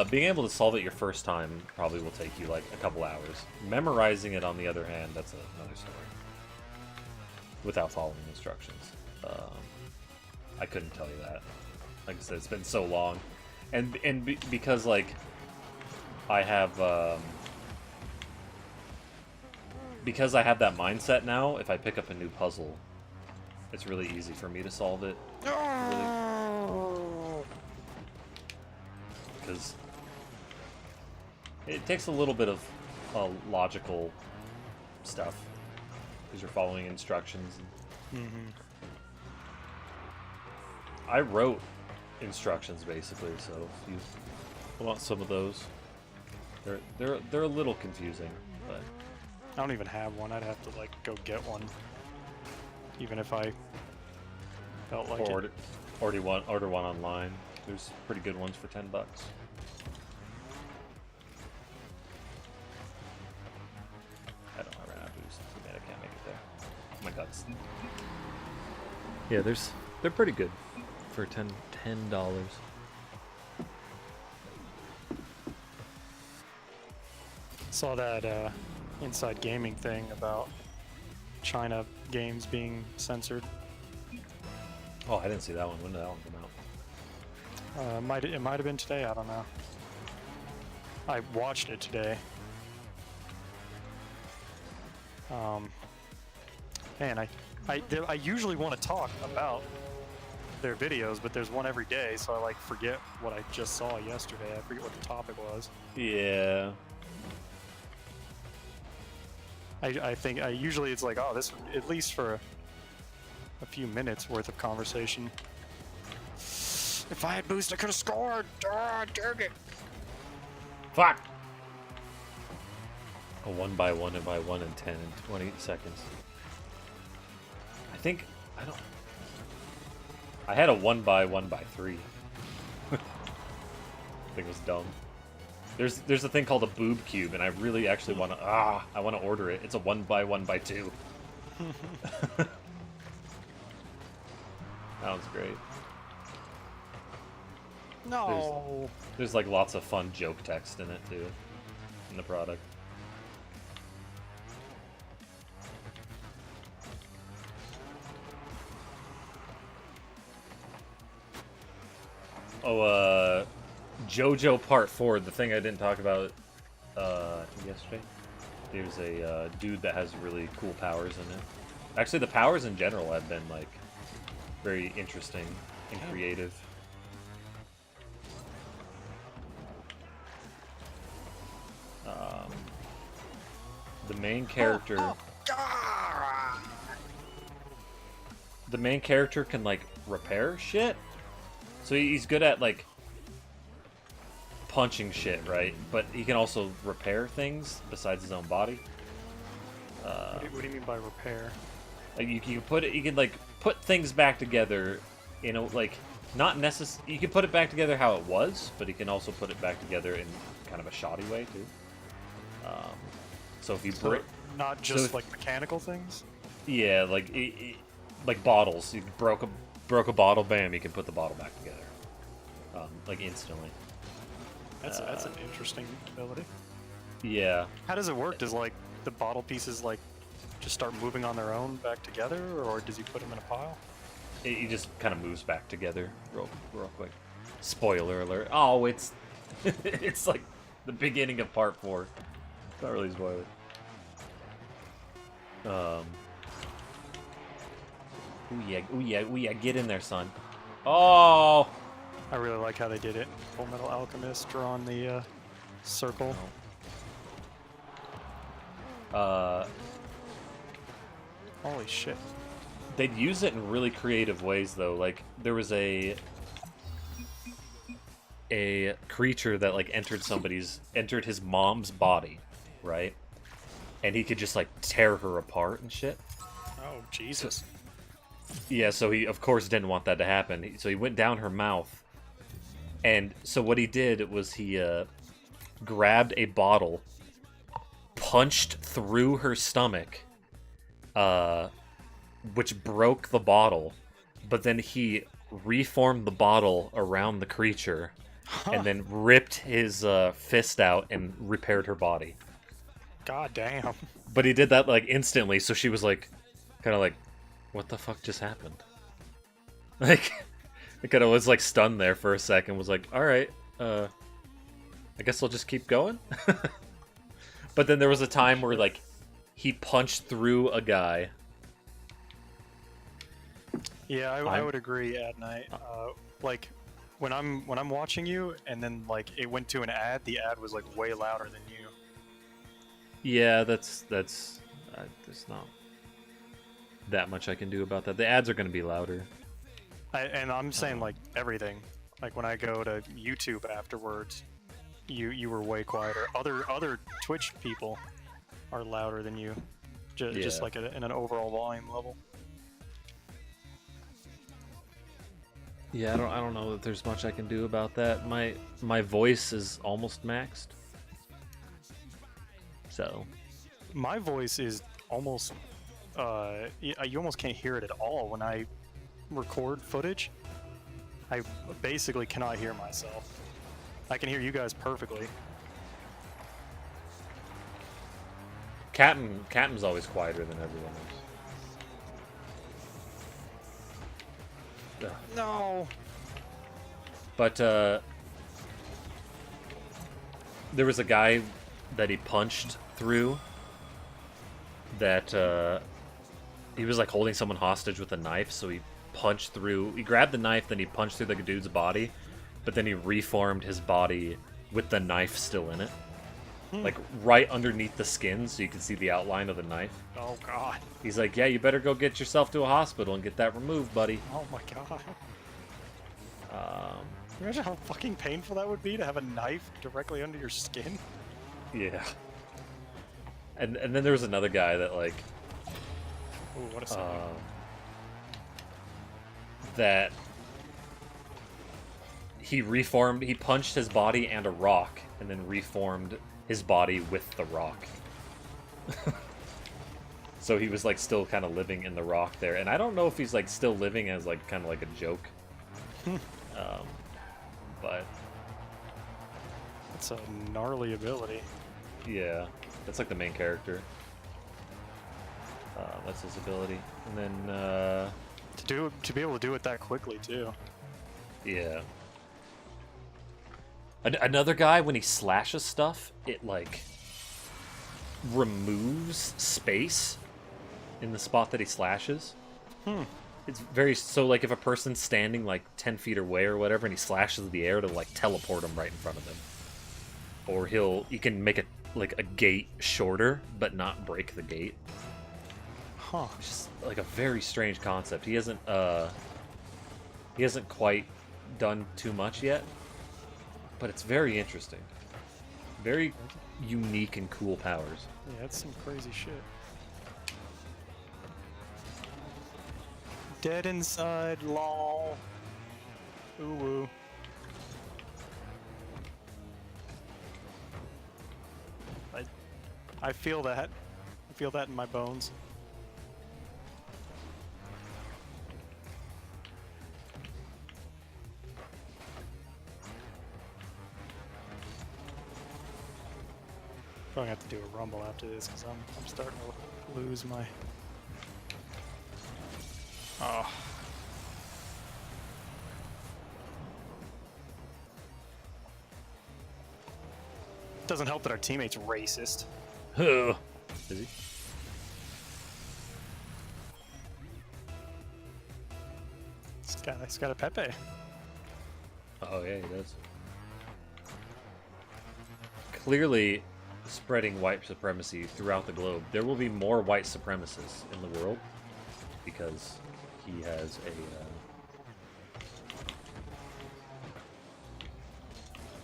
Being able to solve it your first time probably will take you like a couple hours. Memorizing it, on the other hand, that's another story. Without following instructions. I couldn't tell you that. Like I said, it's been so long. Because like I have because I have that mindset now, if I pick up a new puzzle, it's really easy for me to solve it. Because it takes a little bit of logical stuff. Because you're following instructions. I wrote instructions basically, so if you want some of those, they're a little confusing, but I don't even have one. I'd have to like go get one, even if I felt like or order one online. There's pretty good ones for $10. I don't know, I ran out of boost. Too bad I can't make it there. Oh my god. Yeah, they're pretty good for $10. Saw that Inside Gaming thing about China games being censored. Oh, I didn't see that one. When did that one come out? It might have been today. I don't know. I watched it today. Man, I usually want to talk about their videos, but there's one every day, so I like forget what I just saw yesterday. I forget what the topic was. Yeah. I think usually it's like, oh, this at least for a few minutes worth of conversation. If I had boost, I could have scored. Ah, dang it! Fuck. A 1x1 and by 1 in 10 and 20 seconds. I had a 1x1x3. I think it was dumb. There's a thing called a boob cube, and I really actually want to. I want to order it. It's a 1x1x2. That one's great. No. There's like lots of fun joke text in it too, in the product. Oh, JoJo Part 4, the thing I didn't talk about I think yesterday. There's a dude that has really cool powers in it. Actually, the powers in general have been like very interesting and creative. The main character. The main character can like repair shit. So he's good at like punching shit, right? But he can also repair things besides his own body. What do you mean by repair? Like you can put it, you can like put things back together, you know, like not necessarily. You can put it back together how it was, but he can also put it back together in kind of a shoddy way too. So if you break, not just like mechanical things. Yeah, like like bottles. You broke a bottle, bam! You can put the bottle back together, like instantly. That's an interesting ability. Yeah. How does it work? Does like the bottle pieces like just start moving on their own back together, or does he put them in a pile? He just kind of moves back together real quick. Spoiler alert! Oh, it's it's like the beginning of Part 4. It's not really spoiler. Ooh yeah, get in there, son. Oh! I really like how they did it. Full Metal Alchemist drawing the circle. Holy shit. They'd use it in really creative ways, though. Like, there was a creature that, like, entered his mom's body, right? And he could just, like, tear her apart and shit. Oh, Jesus. Yeah, so he, of course, didn't want that to happen. So he went down her mouth. And so what he did was he grabbed a bottle, punched through her stomach, which broke the bottle. But then he reformed the bottle around the creature, and then ripped his fist out and repaired her body. God damn. But he did that like instantly, so she was like, kind of like, what the fuck just happened? Like, I kind of was like stunned there for a second. Was like, all right, I guess I'll just keep going. But then there was a time where like he punched through a guy. Yeah, I would agree. At night, like when I'm watching you, and then like it went to an ad, the ad was like way louder than you. Yeah, that's there's not that much I can do about that. The ads are going to be louder. And I'm saying like everything. Like when I go to YouTube afterwards, you were way quieter. Other Twitch people are louder than you, just like in an overall volume level. Yeah, I don't know that there's much I can do about that. My voice is almost maxed. So, my voice is almost you almost can't hear it at all when I record footage. I basically cannot hear myself. I can hear you guys perfectly. Captain's always quieter than everyone else. Ugh. No. But there was a guy that he punched through that he was like holding someone hostage with a knife, so he punched through. He grabbed the knife, then he punched through the dude's body, but then he reformed his body with the knife still in it. Like right underneath the skin, so you can see the outline of the knife. Oh god. He's like, yeah, you better go get yourself to a hospital and get that removed, buddy. Oh my god. Imagine how fucking painful that would be to have a knife directly under your skin. Yeah. And then there was another guy that like Ooh, what a sound. That he punched his body and a rock, and then reformed his body with the rock. So he was like still kind of living in the rock there, and I don't know if he's like still living as like kind of like a joke. But that's a gnarly ability. Yeah, that's like the main character. That's his ability, and then to be able to do it that quickly too. Yeah. Another guy, when he slashes stuff, it like removes space in the spot that he slashes. It's very so like if a person's standing like 10 feet away or whatever, and he slashes the air to like teleport him right in front of him, or he can make it like a gate shorter but not break the gate. Huh. It's just like a very strange concept. He hasn't quite done too much yet, but it's very interesting. Very unique and cool powers. Yeah, that's some crazy shit. Dead inside, lol. Ooh woo. I feel that. I feel that in my bones. Probably have to do a rumble after this because I'm starting to lose my. Oh. Doesn't help that our teammate's racist. Is he? He's got a Pepe. Oh yeah, he does. Clearly spreading white supremacy throughout the globe. There will be more white supremacists in the world because he has a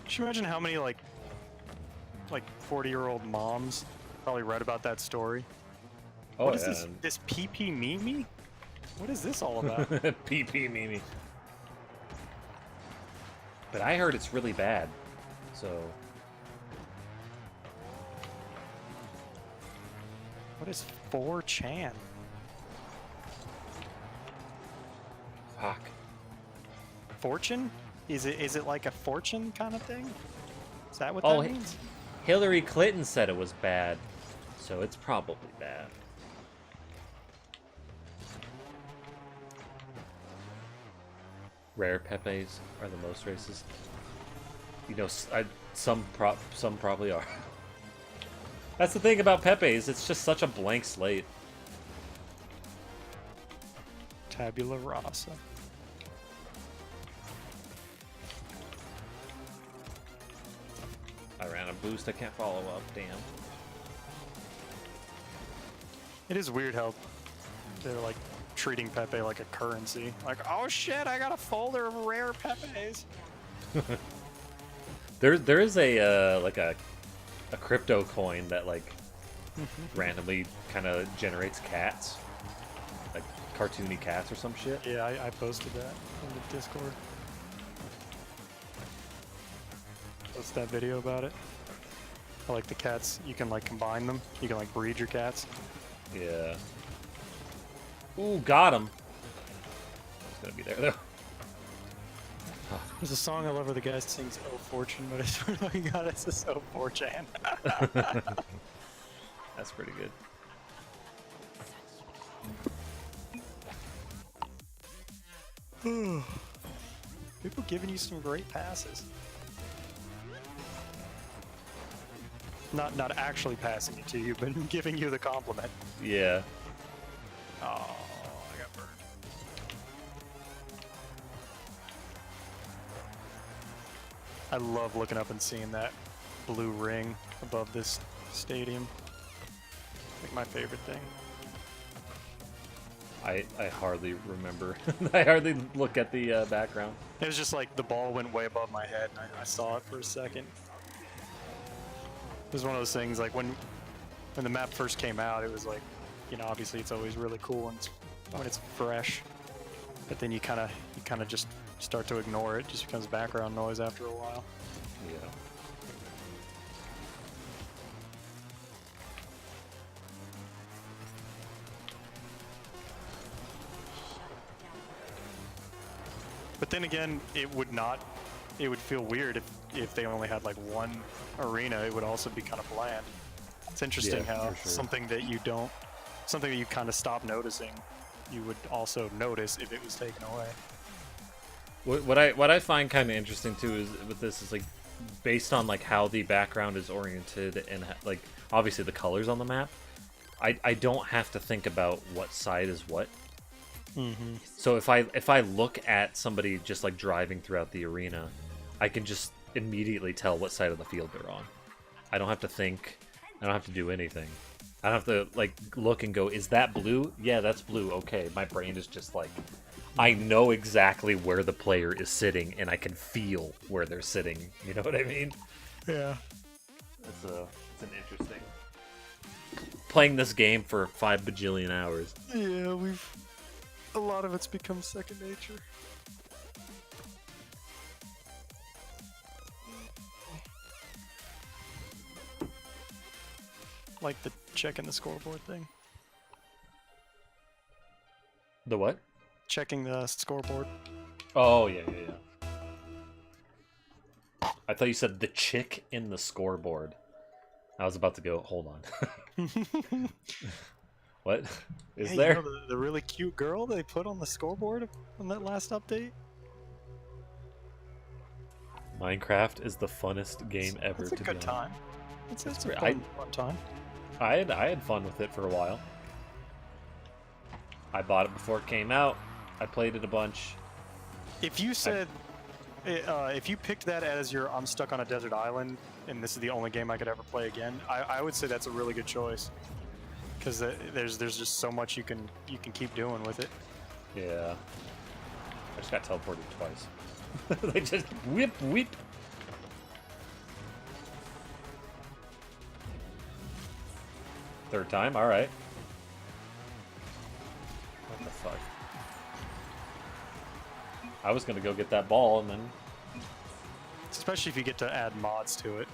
Can you imagine how many like 40-year-old moms probably read about that story? oh, What is yeah. this PP Mimi? What is this all about? PP Mimi. But I heard it's really bad. So What is 4chan? fuck. Fortune? Is it like a fortune kind of thing? Is that what Oh, that means? Hillary Clinton said it was bad, so it's probably bad. Rare Pepes are the most racist. You know, some probably are. That's the thing about Pepe's. It's just such a blank slate. Tabula rasa. I ran a boost. I can't follow up. Damn. It is weird how they're like treating Pepe like a currency. Like, oh shit, I got a folder of rare Pepes. There is a like a crypto coin that like randomly kind of generates cats, like cartoony cats or some shit. Yeah, I posted that in the Discord. What's that video about it? I like the cats. You can like combine them. You can like breed your cats. Yeah. Ooh, got him. He's gonna be there though. There's a song I love where the guy sings "Oh Fortune," but I swear to God, it says "Oh Fortune." That's pretty good. People giving you some great passes. Not actually passing it to you, but giving you the compliment. Yeah. Oh, I got burned. I love looking up and seeing that blue ring above this stadium. Like my favorite thing. I hardly remember. I hardly look at the background. It was just like the ball went way above my head and I saw it for a second. It was one of those things like when the map first came out, it was like, you know, obviously it's always really cool when it's fresh, but then you kind of just start to ignore it. It just becomes background noise after a while. Yeah. But then again, it would feel weird if they only had like one arena. It would also be kind of bland. It's interesting how for sure. something that you kind of stop noticing, you would also notice if it was taken away. What I find kind of interesting too is with this is like based on like how the background is oriented and like obviously the colors on the map. I don't have to think about what side is what. Mm-hmm. So if I look at somebody just like driving throughout the arena, I can just immediately tell what side of the field they're on. I don't have to think. I don't have to do anything. I don't have to like look and go, is that blue? Yeah, that's blue. Okay, my brain is just like, I know exactly where the player is sitting and I can feel where they're sitting. You know what I mean? Yeah. It's an interesting. Playing this game for 5 bajillion hours. Yeah, a lot of it's become second nature. Like the checking the scoreboard thing. The what? Checking the scoreboard. Oh, yeah. I thought you said the chick in the scoreboard. I was about to go, hold on. What? Is hey, there? You know the really cute girl they put on the scoreboard on that last update? Minecraft is the funnest game ever It's a to good be on. time. It's a great. fun time. I had fun with it for a while. I bought it before it came out. I played it a bunch. If you said, if you picked that as your I'm stuck on a desert island and this is the only game I could ever play again, I would say that's a really good choice. Because there's just so much you can keep doing with it. Yeah. I just got teleported twice. They just whip. Third time, alright. What the fuck? I was gonna go get that ball and then... Especially if you get to add mods to it.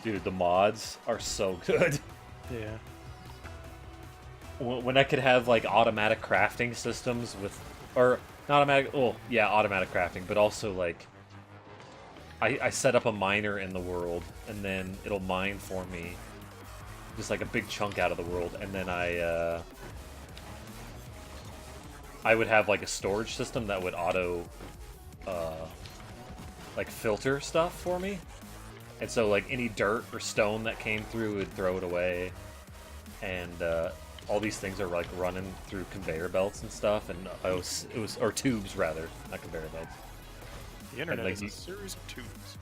Dude, the mods are so good. Yeah. When I could have like automatic crafting systems with, or not automatic, oh yeah, automatic crafting, but also like I set up a miner in the world and then it'll mine for me just like a big chunk out of the world, and then I would have like a storage system that would auto like filter stuff for me. And so like any dirt or stone that came through would throw it away, and all these things are like running through conveyor belts and stuff, and it was or tubes rather, not conveyor belts. The internet like, is a series of tubes.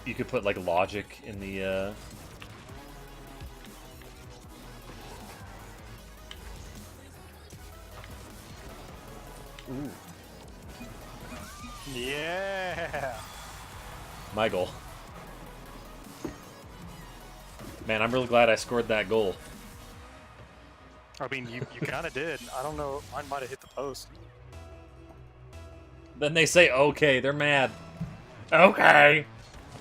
You could put like logic in the. Ooh, Yeah. my goal. Man, I'm really glad I scored that goal. I mean, you kind of did. I don't know. Mine might have hit the post. Then they say, okay, they're mad. Okay.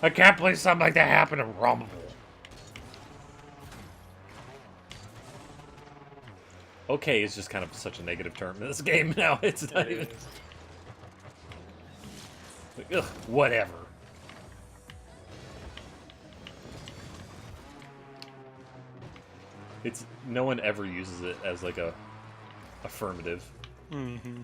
I can't believe something like that happened in Rumble. Okay is just kind of such a negative term in this game now. It's not even... Ugh, whatever. It's... No one ever uses it as, like, a... affirmative. Mm-hmm.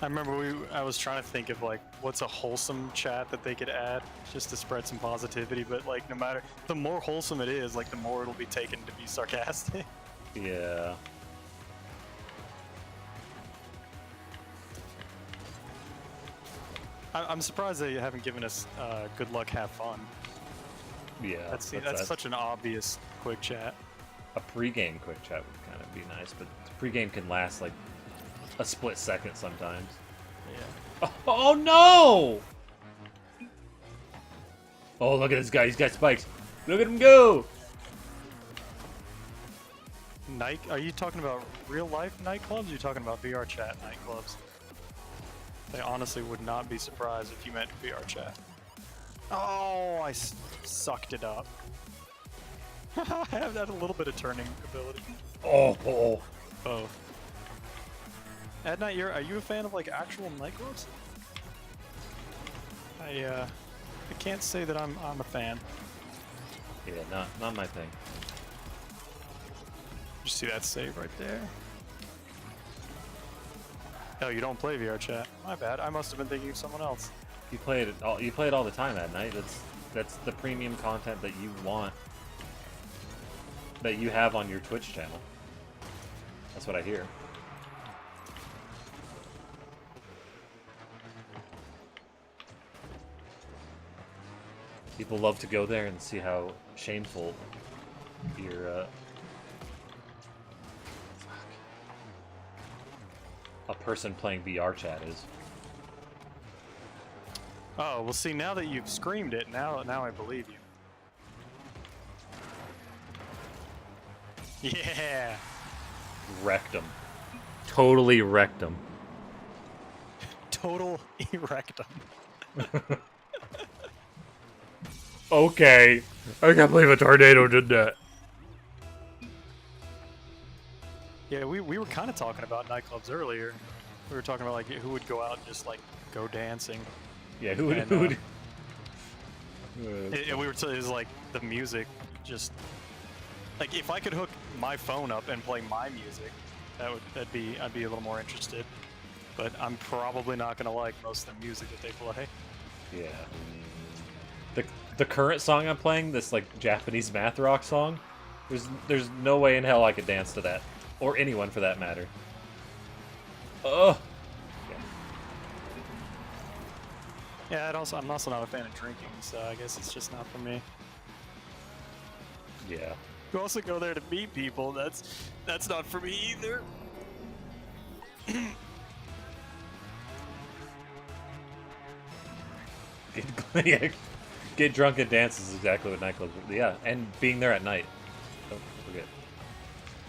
I remember I was trying to think of like what's a wholesome chat that they could add just to spread some positivity, but like no matter the more wholesome it is, like the more it'll be taken to be sarcastic. Yeah. I'm surprised they haven't given us good luck, have fun. Yeah. That's such an obvious quick chat. A pre-game quick chat would kind of be nice, but the pre-game can last like a split second sometimes. Yeah. Oh no! Oh, look at this guy. He's got spikes. Look at him go! Are you talking about real life nightclubs? Or are you talking about VR chat nightclubs? I honestly would not be surprised if you meant VR chat. Oh, I sucked it up. I have that a little bit of turning ability. Oh. Both. At night, are you a fan of like actual nightclubs? I can't say that I'm a fan. Yeah, not my thing. You see that save right there? Oh, you don't play VR chat? My bad. I must have been thinking of someone else. You play it all the time at night. That's the premium content that you want. That you have on your Twitch channel. That's what I hear. People love to go there and see how shameful your a person playing VR chat is. Oh, well see, now that you've screamed it, now I believe you. Yeah! Wrecked him. Totally wrecked him. Total erectum. Okay. I can't believe a tornado did that. Yeah, we were kind of talking about nightclubs earlier. We were talking about like who would go out and just like go dancing. Yeah, who would? And we were it was like the music, just like if I could hook my phone up and play my music, I'd be a little more interested. But I'm probably not gonna like most of the music that they play. Yeah. The current song I'm playing, this like Japanese math rock song, there's no way in hell I could dance to that, or anyone for that matter. Ugh. Yeah, I'm also not a fan of drinking, so I guess it's just not for me. Yeah. You also go there to meet people. That's not for me either. Get drunk and dance is exactly what nightclubs are. Yeah, and being there at night. Don't forget.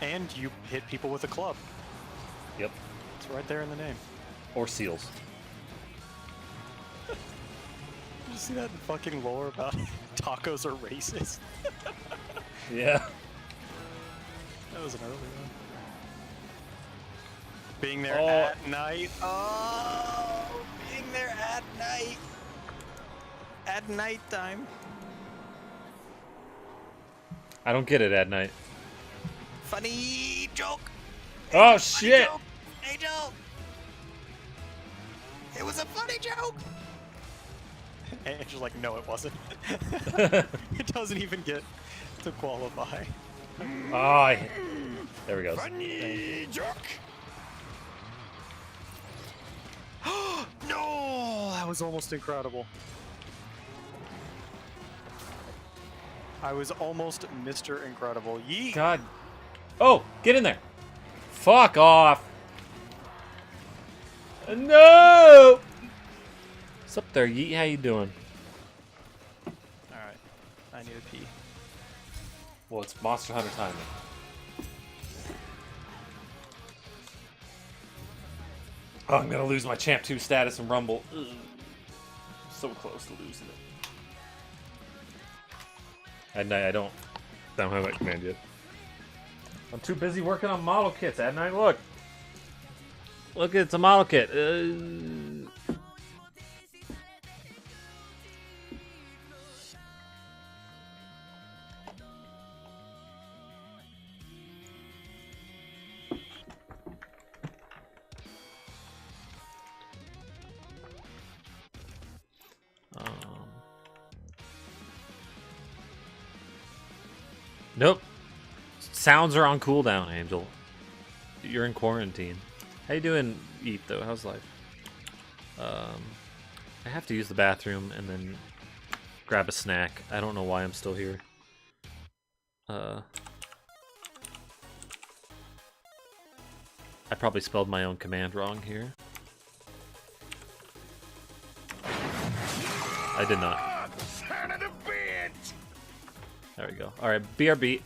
And you hit people with a club. Yep. It's right there in the name. Or seals. Did you see that fucking lore about tacos are racist? Yeah. That was an early one. Being there Oh. at night. Oh, being there at night. At nighttime. I don't get it at night. Funny joke. Oh Funny shit! joke. Hey Joe. It was a funny joke. And Angel's like, no, it wasn't. It doesn't even get to qualify. Oh, there we go. No, that was almost incredible. I was almost Mr. Incredible. Yeet. God. Oh, get in there. Fuck off. No. What's up there, Yeet? How you doing? All right, I need a pee. Well, it's Monster Hunter time. Oh, I'm gonna lose my Champ 2 status in Rumble. Ugh. So close to losing it. I don't have that command yet. I'm too busy working on model kits. At night, look, it's a model kit. Nope. Sounds are on cooldown, Angel. You're in quarantine. How you doing, Eat, though? How's life? I have to use the bathroom and then grab a snack. I don't know why I'm still here. I probably spelled my own command wrong here. I did not. There we go. Alright, BRB.